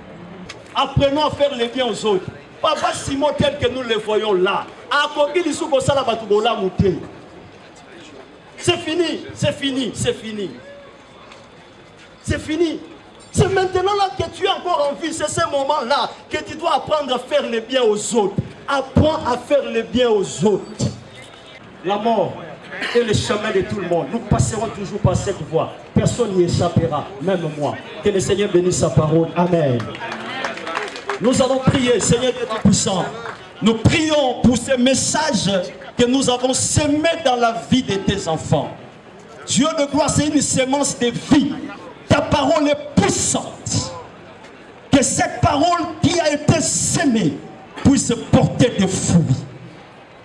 Apprenons à faire le bien aux autres. Papa Simon tel que nous le voyons là. C'est fini, c'est fini, c'est fini. C'est fini. C'est maintenant là que tu es encore en vie. C'est ce moment-là que tu dois apprendre à faire le bien aux autres. Apprends à faire le bien aux autres. La mort est le chemin de tout le monde. Nous passerons toujours par cette voie. Personne n'y échappera, même moi. Que le Seigneur bénisse sa parole. Amen. Nous allons prier, Seigneur Dieu Tout-Puissant. Nous prions pour ces messages que nous avons semés dans la vie de tes enfants. Dieu de gloire, c'est une sémence de vie. Ta parole est puissante. Que cette parole qui a été sémée puisse porter des fruits.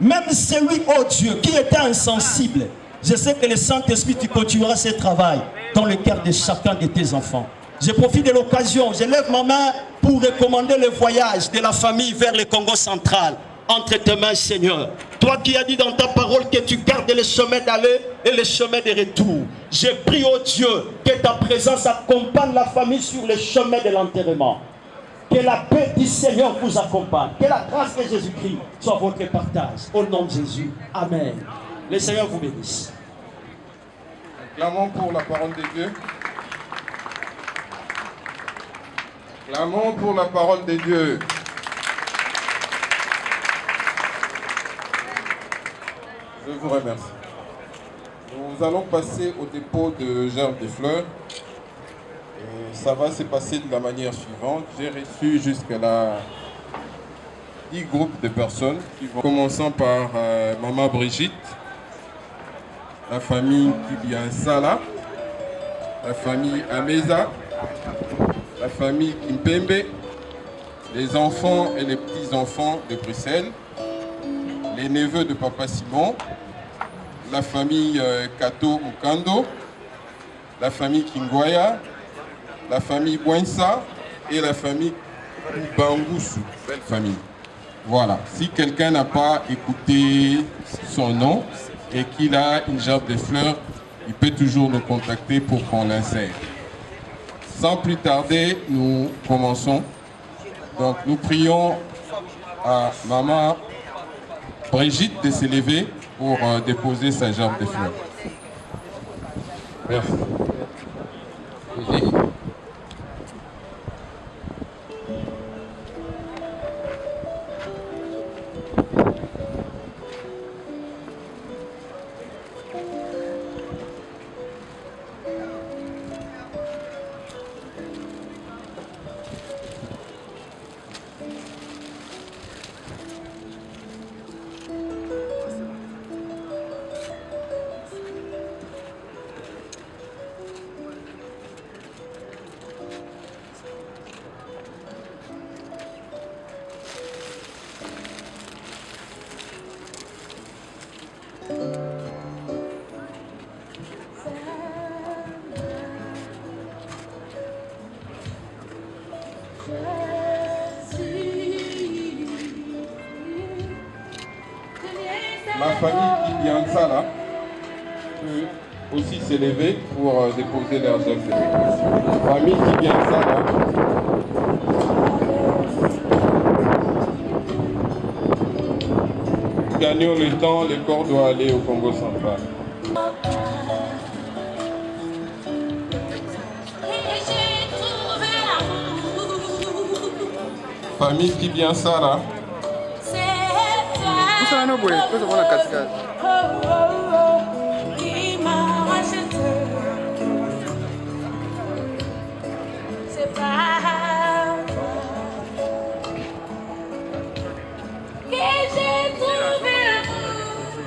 Même celui, oh Dieu, qui était insensible, je sais que le Saint-Esprit, tu continueras ce travail dans le cœur de chacun de tes enfants. Je profite de l'occasion, je lève ma main pour recommander le voyage de la famille vers le Congo central. Entre tes mains, Seigneur. Toi qui as dit dans ta parole que tu gardes le chemin d'aller et le chemin de retour. Je prie, oh Dieu, que ta présence accompagne la famille sur le chemin de l'enterrement. Que la paix du Seigneur vous accompagne. Que la grâce de Jésus-Christ soit votre partage. Au nom de Jésus. Amen. Le Seigneur vous bénisse. Clamons pour la parole de Dieu. Clamons pour la parole de Dieu. Je vous remercie. Nous allons passer au dépôt de gerbes de fleurs. Et ça va se passer de la manière suivante. J'ai reçu jusque-là 10 groupes de personnes, commençant par Maman Brigitte, la famille Kibiansala, la famille Ameza, la famille Kimpembe, les enfants et les petits-enfants de Bruxelles, les neveux de Papa Simon, la famille Kato Mukando, la famille Kingwaya, la famille Bouensa et la famille Bangusu, belle famille. Voilà, si quelqu'un n'a pas écouté son nom et qu'il a une gerbe de fleurs, il peut toujours nous contacter pour qu'on l'insère. Sans plus tarder, nous commençons. Donc nous prions à Maman Brigitte de se lever pour déposer sa gerbe de fleurs. Merci. La famille Kibiansala peut aussi s'élever pour déposer leur gerbe de fleurs. Famille Kibiansala. Gagnons le temps, le corps doit aller au Congo central. Famille Kibiansala.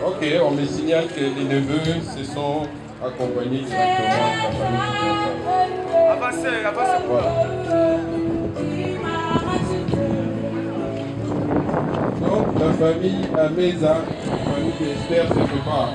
Ok, on me signale que les neveux se sont accompagnés directement de la famille. Avancez, avancez. Voilà. Donc la famille Ameza, la famille d'Esther se prépare.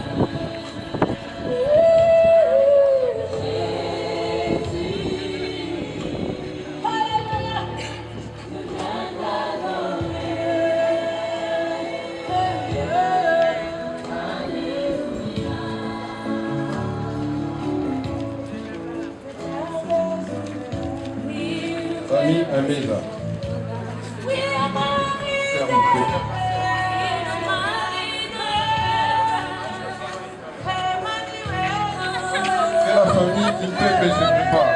Famille Ameza. C'est la famille qui peut se prépare.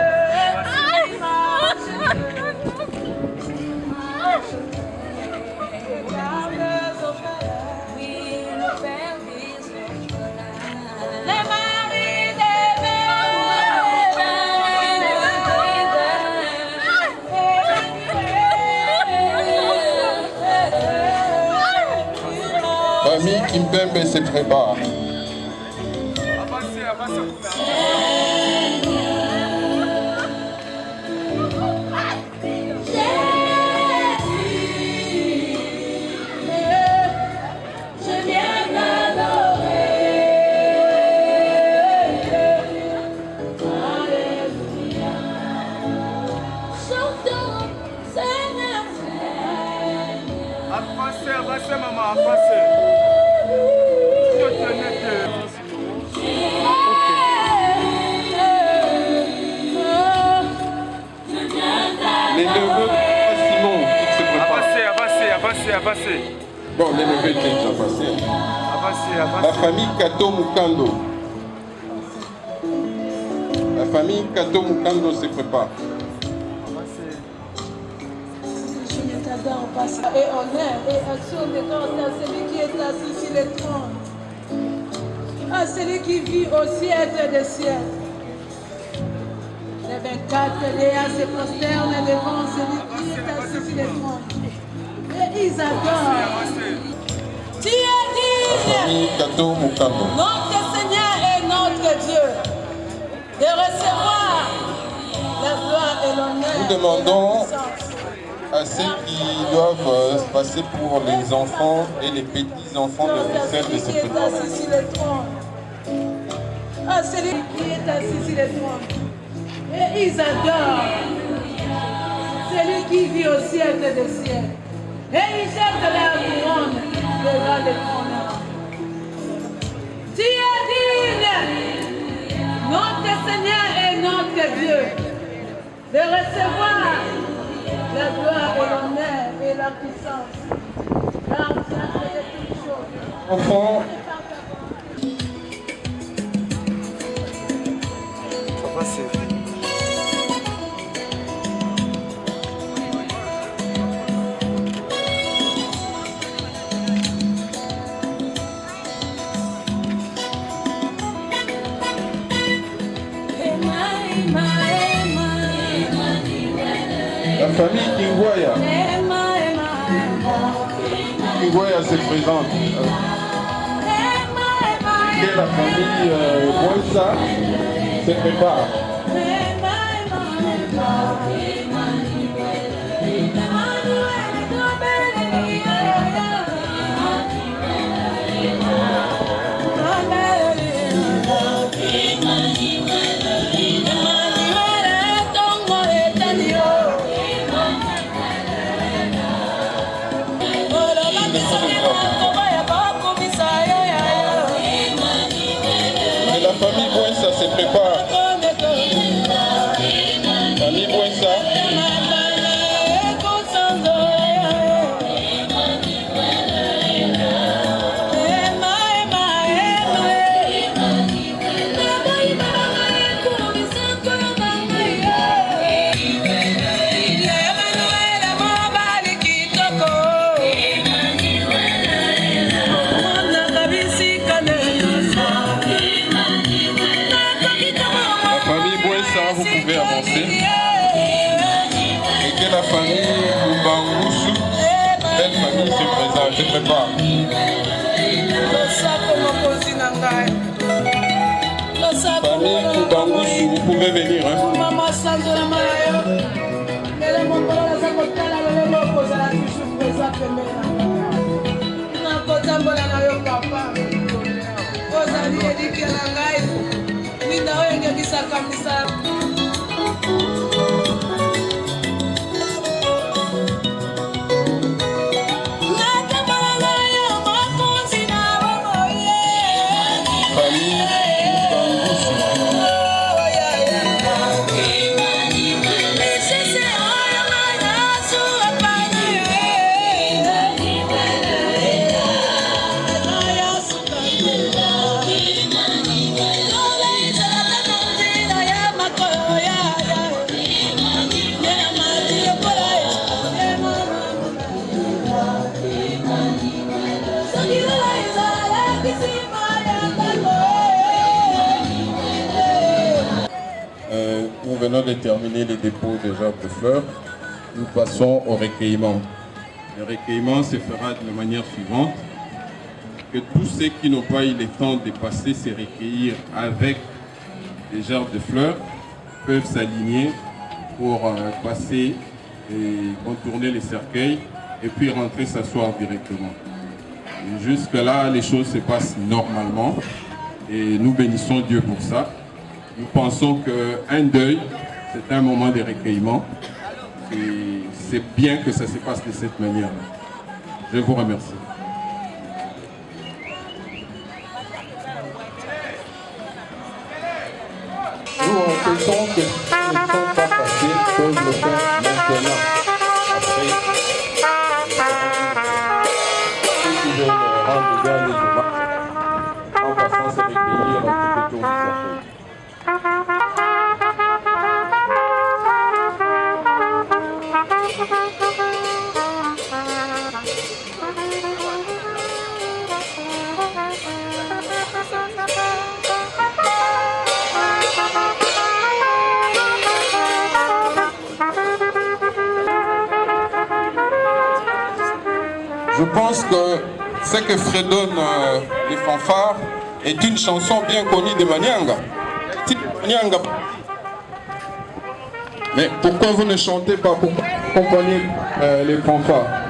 Famille Kimpembe se prépare. Avancez, avancez. Avancez, avancez, maman, avancez. Les neveux de Simon qui se préparent. Avancez, avancez. Bon, les neveux étaient déjà passés. Avancez, avancez. La famille Kato Mukando. La famille Kato Mukando se prépare. ministère passe et honneur et action de grâce à celui qui est assis sur le trône, à celui qui vit au siècle des siècles. Les 24 Léa se prosternent devant celui qui est assis sur le trône. Et ils adorent. Tu es digne, notre Seigneur et notre Dieu, de recevoir la gloire et l'honneur. Nous demandons à ceux qui doivent passer pour les enfants et les petits-enfants de Bruxelles de se préparer. À celui qui est assis sur le trône. Et ils adorent celui qui vit au siècle des siècles. Et ils jettent la couronne devant le trône. Tu es digne, notre Seigneur et notre Dieu, de recevoir la gloire et l'honneur et la puissance. Car tu as fait toutes choses. Enfants, la famille Kingoya se présente. Et la famille Boissa se prépare. La famille Boissa se prépare. Famille Boissa. Vous pouvez avancer. Et que la famille Koubangoussou, belle famille se présente, se prépare. Famille Koubangoussou, vous pouvez venir. Hein. Nous venons de terminer les dépôts des gerbes de fleurs. Nous passons au recueillement. Le recueillement se fera de la manière suivante. Que tous ceux qui n'ont pas eu le temps de passer se recueillir avec les gerbes de fleurs peuvent s'aligner pour passer et contourner les cercueils et puis rentrer s'asseoir directement. Jusque-là, les choses se passent normalement et nous bénissons Dieu pour ça. Nous pensons qu'un deuil, c'est un moment de recueillement et c'est bien que ça se passe de cette manière-là. Je vous remercie. Nous pensons que ceux qui ne sont pas passés peuvent le faire maintenant. Après, ceux qui veulent rendre bien les hommages en passant se recueillir tout autour du cercueil. Je pense que ce que fredonnent les fanfares est une chanson bien connue de Manianga. Mais pourquoi vous ne chantez pas pour accompagner les fanfares?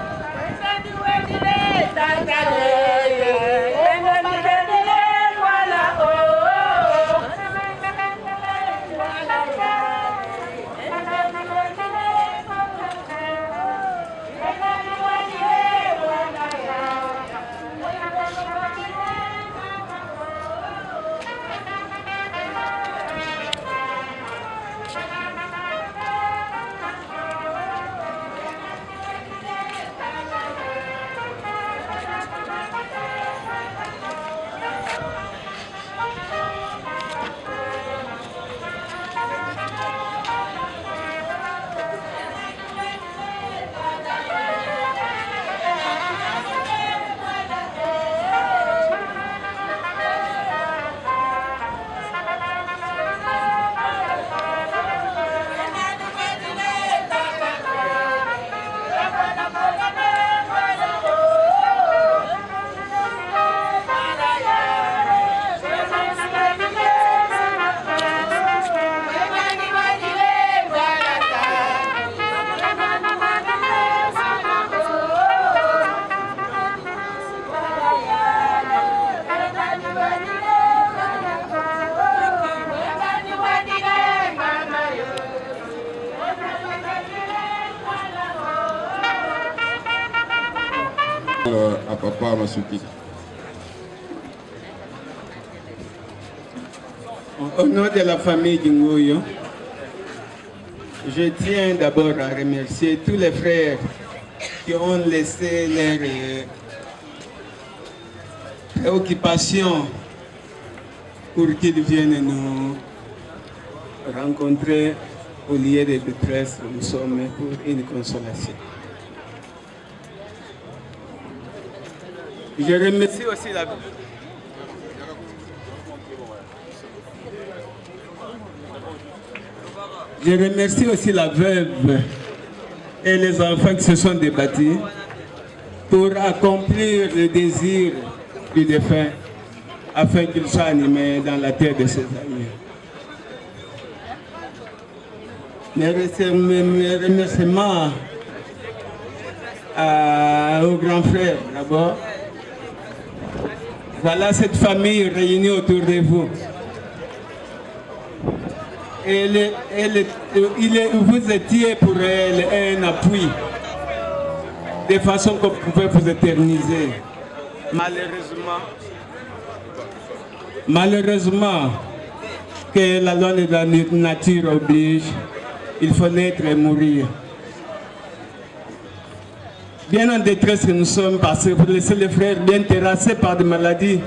À Papa Masuki. Au nom de la famille Dingoyo, je tiens d'abord à remercier tous les frères qui ont laissé leur préoccupation pour qu'ils viennent nous rencontrer au lieu de détresse où nous sommes pour une consolation. Je remercie aussi la veuve et les enfants qui se sont débattus pour accomplir le désir du défunt afin qu'il soit animé dans la terre de ses amis. Mes remerciements aux grands frères d'abord. Voilà cette famille réunie autour de vous. Vous étiez pour elle un appui, de façon qu'on pouvait vous éterniser. Malheureusement, que la loi de la nature oblige, il faut naître et mourir. Bien en détresse que nous sommes parce que vous laissez les frères bien terrassés par des maladies.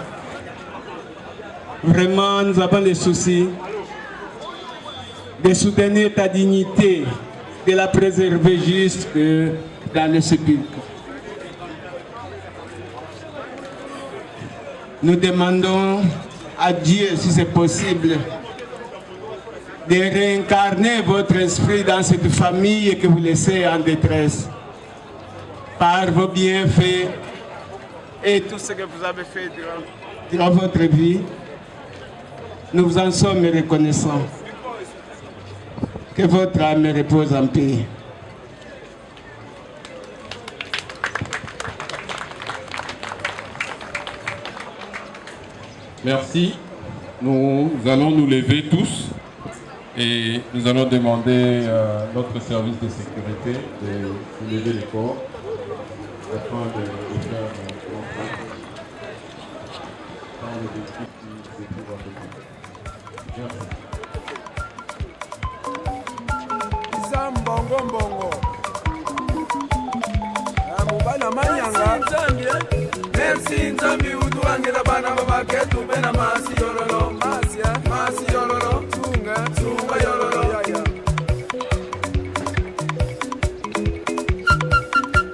Vraiment, nous avons des soucis de soutenir ta dignité, de la préserver jusque dans le sépulcre. Nous demandons à Dieu, si c'est possible, de réincarner votre esprit dans cette famille que vous laissez en détresse. Par vos bienfaits et tout ce que vous avez fait durant votre vie, nous vous en sommes reconnaissants. Que votre âme repose en paix. Merci. Nous allons nous lever tous et nous allons demander à notre service de sécurité de lever les corps afin de faire Mbongo mbongo mubana manyanga merci nzambi utuangela bana babaketu bena masi yololo masi yololo tunga yololo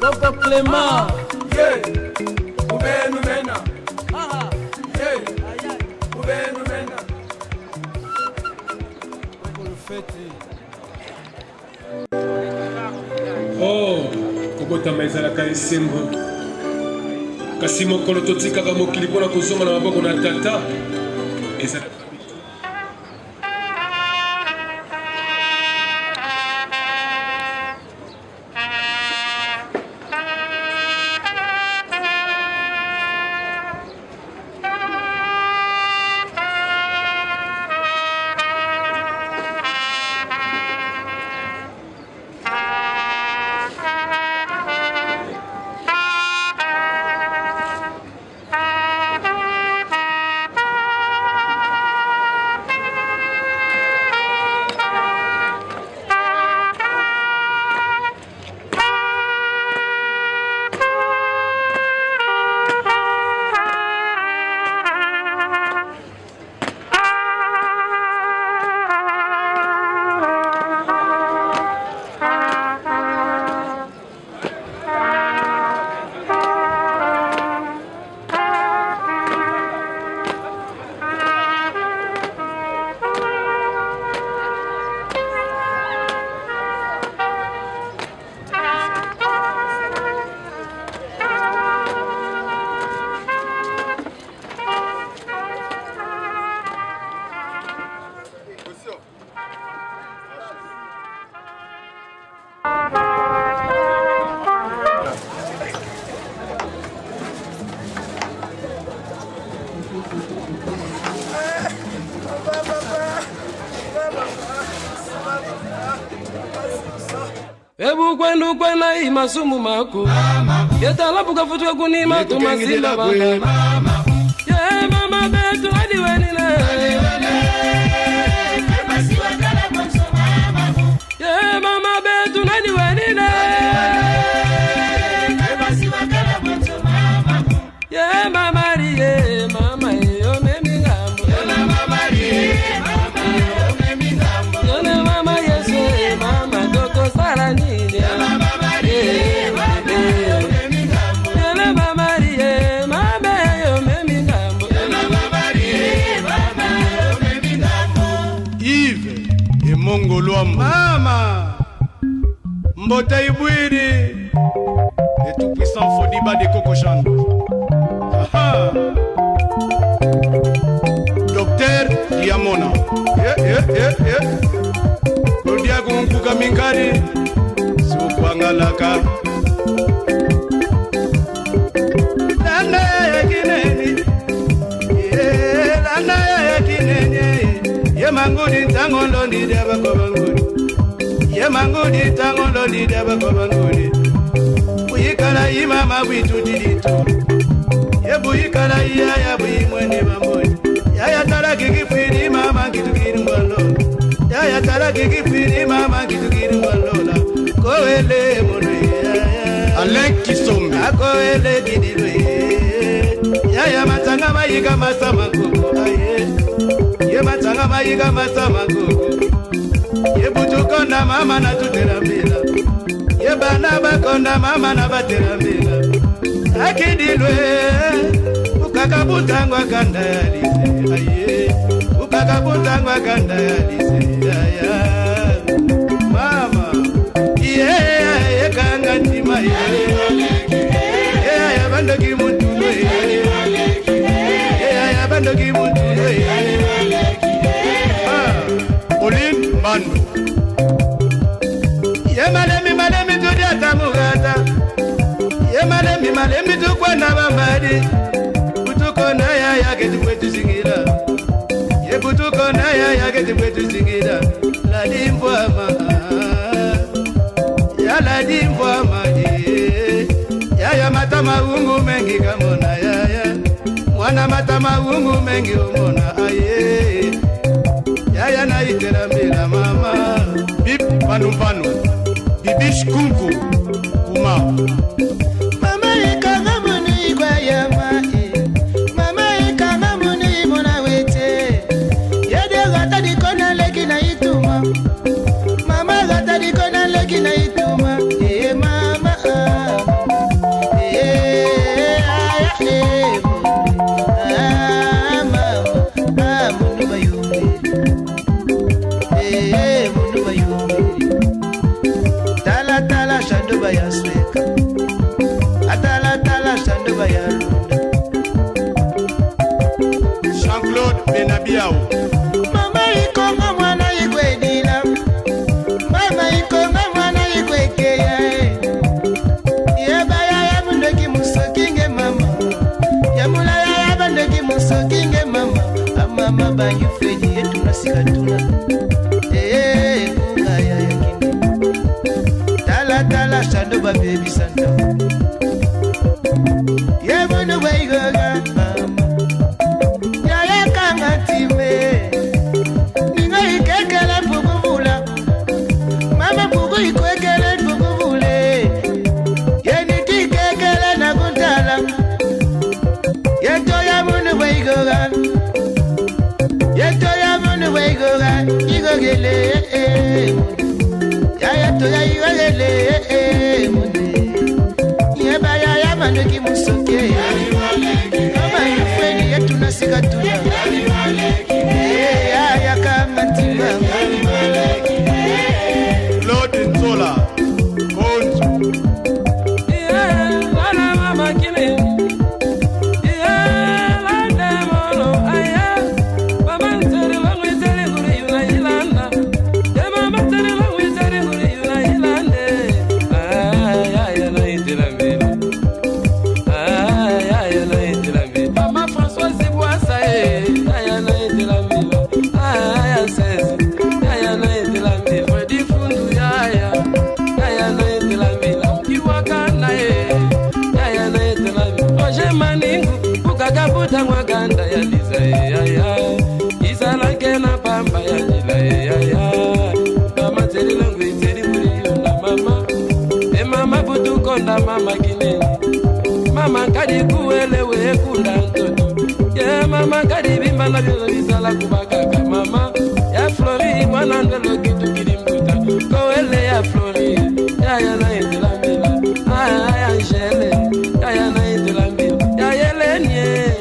Coco Clément Yeah, ubenu mena. Yeah, ubenu mena. Oh, kobotama ezalaka esengo kasi mokolo totikaka mokili mpona kozonga na maboko na tata ezalaka Ebu kwenu kwena imasumu mako Yeta lapu kafutuwa kunima tumazinda banga Ye mama betu hadi wenine Ye mama betu hadi wenine Ye mama riye mama yo memi ngambo Ye mama riye mama yo memi ngambo Yone mama yesu mama doko sarani Mama Mbota Ibwiri le tout-puissant Fodiba de Coco Chando. Docteur Diamona Kodia Kumpuka Minkari Supangalaka Lana ya kineni Lana ya kineni Ye mangudi tangondo ni deba kobangudi Ye mangudi tangondo ni deba kobangudi Buyikala imama witu dilito Ye buyikala ya buyi mwene mamoni Ya tala kikifiri mama kitukiri mbalo Ya tala kikifiri mama kitukiri mbalola Koele mono ya Alain Kisombe Koele kidilo ya matanga mayiga masama kuku Ye matanga mayiga masama kuku Ye butukonda mama na tuterambila Ye bana bakonda mama na baterambila Akidilwe Ukakabutangwa kanda ya lise Ukakabutangwa kanda ya lise Mama Ye kanga ntima ye Ye bando kimutulo Ye bando kimutulo Pauline Mbando Ye malemi tudiata mugata Ye malemi tukwenda bambadi Butukona ya keti kwetu singira Ye butukona ya keti kwetu singira Ladi mvwama Ya ladi mvwama Ya matama ungu mengi kamona ya Mwana matama ungu mengi umona aye Ya na iterambira mama Bip panu Bibish kunku Kuma Mama ikanga muni kwa yama Mama ikanga muni mona wete Yede gata dikona leki na ituma Mama gata dikona leki na ituma Mama iwagele yaya toya iwagele yeba yaya maneki musoke kama yufeni yetu nasikatula yaya kama ntima Lord Nzola Konzu Wana mama kile Mwaganda ya liza ya izalake na pamba ya jila ya mama teri langu iteri muri na mama mama butukonda mama kineni mama kadi kuelewe kunda ntoto mama kadi bimba na byo bizala kubakaka mama ya flori mwana ndelo kitu kilimbuta koele ya flori ya na indela mila ya angele ya na indela mila ya yelenie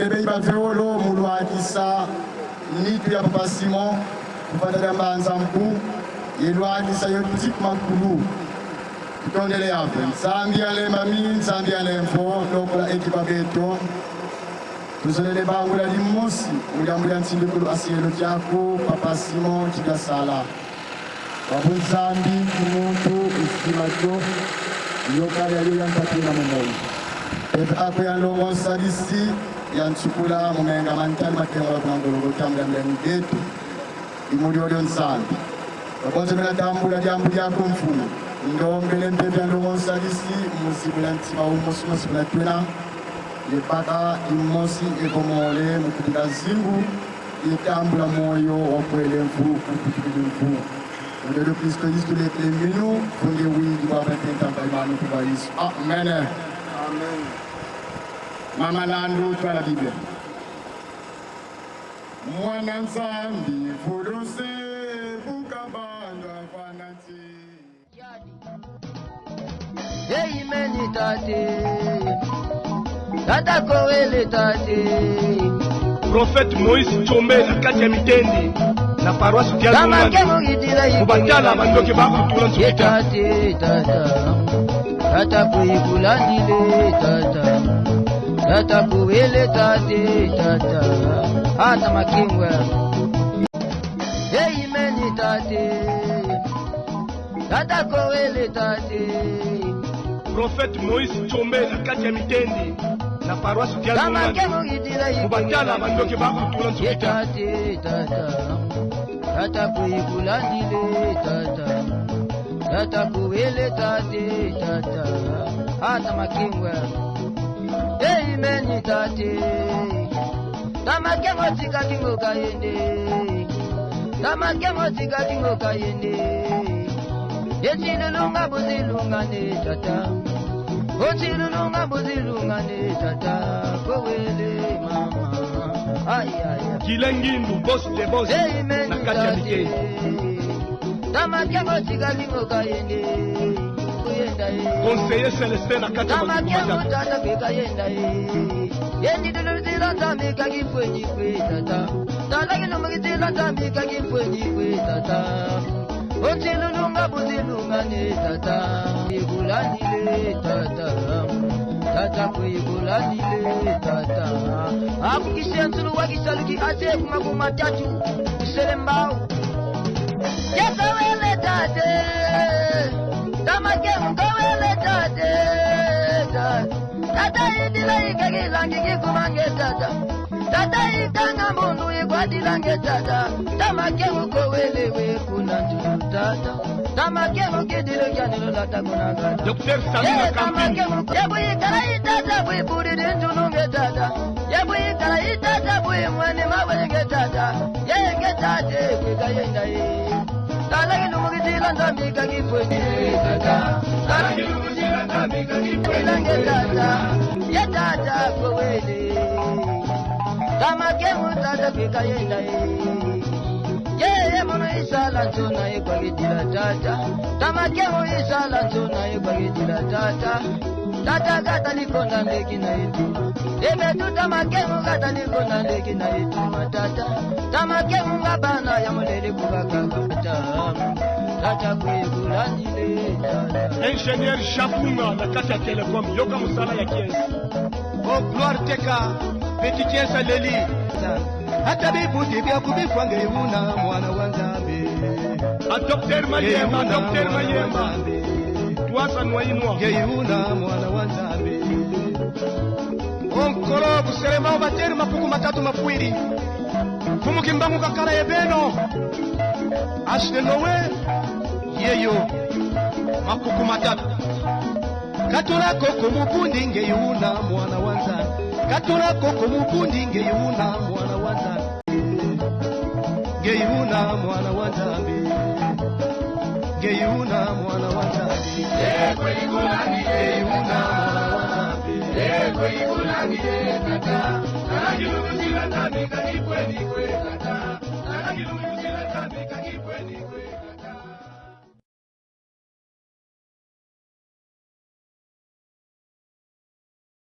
Benba Veolo mulwakisa nitu ya Papa Simon kupadada mbanza mkuu yelwakisa yotik makulu kutondele yafe Zambia le mami Zambia le mfo lokola ekipa beto tuzolele bangu la limosi uliambulia ntinde kulu asiyelo jako Papa Simon Kigasala wabunzambi kimuntu usimacho yokali aliyo yampatina mumoyo pepe ako yanlongo sadisi yanchukula mumenga mantali matengo kunangolongo tamla mlengetu imuli olyo nsambi wakonze mela tambula jambu jako mfumu ndombele mpepe yanlongo sadisi musibula ntima umusi musibula twena lepaka imosi ekomole mukutika zimbu itambula moyo wakwele mfu kukutikile mfu Ndelo Kristo Yesu lete minu funge wingi kwa patenta mbaimani kwa Yesu. Amen. Amen. Mama Landu kwa la Biblia. Mwana nzambi furuse bukabanga kwa nati. Hey meni tate. Tata kowele tate. Prophète Moïse Chombe na kati ya Mitendi. Na paroisse Diallo Kubatala bandoke bakutula nzukita tata kuikulandile tata kuwele tata hata makingwe hey meni tata kuwele Prophète Moïse Chombe na kati ya Mitendi na paroisse Diallo Kubatala bandoke bakutula nzukita tata kuikulandile tata kuwele tata hata makingwe hey meni tamakengo tika kingo kayende yesilulunga buzilungane tata osilulunga buzilungane tata kowele mama ayaya Kilengindu boss de boss na kati ya Mitendi tamakengo tika kingo kayende conseiller Célestin na kati ya tamakengo tata kayenda yendi duluzila tamika kifwenyi kwe tata tata kilumukitila tamika kifwenyi kwe tata osilulunga buzilungane tata ikulandile tata kuikulandile tata akukishe nsulu wakisaluki ase kumakuma tatu kuselembao yakawele tate tamakemu kawele tate tata idila ikakilangi kikumange tata ikanga mundu ikwadilange tata tamakemu kowelewe kunandulu tata tamakemu kidilo kyanilo lata kunagata Dr. Samina tamakemu yabuyikala itata bwipuridi ntununge tata yabuyikala itata bwimwene mawenge tata yenge tate kwikayenda tala kilumukitila ndambika kifweni tata tala kilumukitila ndambika kifweni tata ye tata kowele tamakemu tata kwikayenda yeye mono isala ntona yekwagidila tata tamakemu isala ntona yekwagidila tata gata likonda ndeki na ituma ebetu tamakemu gata likonda ndeki na ituma tamakemu ngabana ya mulele kubakaka tata kuikulandile Ingénieur Chapunga na kati ya Telecom yoka musala ya kiesi Oh gloire teka petit kiesa leli hata bibuti bya kubifwange yuna mwana wa Nzambe Dr. Mayemba Twasa Nwayinwa yuna mwana wa Nzambe onkolo buselema obateri mapuku matatu mafwiri fumukimbangu kakala yebeno ashne nowe yeyo makuku matatu katulako kumubundi ngeyuna mwana wa Nzambe katulako kumubundi ngeyuna mwana wa Nzambe ngeyuna mwana wa Nzambe ngeyuna mwana wa Nzambe ngeyuna mwana wa Nzambe ekweyikulangile tata nalagilumuzila tambika kipweni kwe tata nalagilumuzila tambika kipweni kwe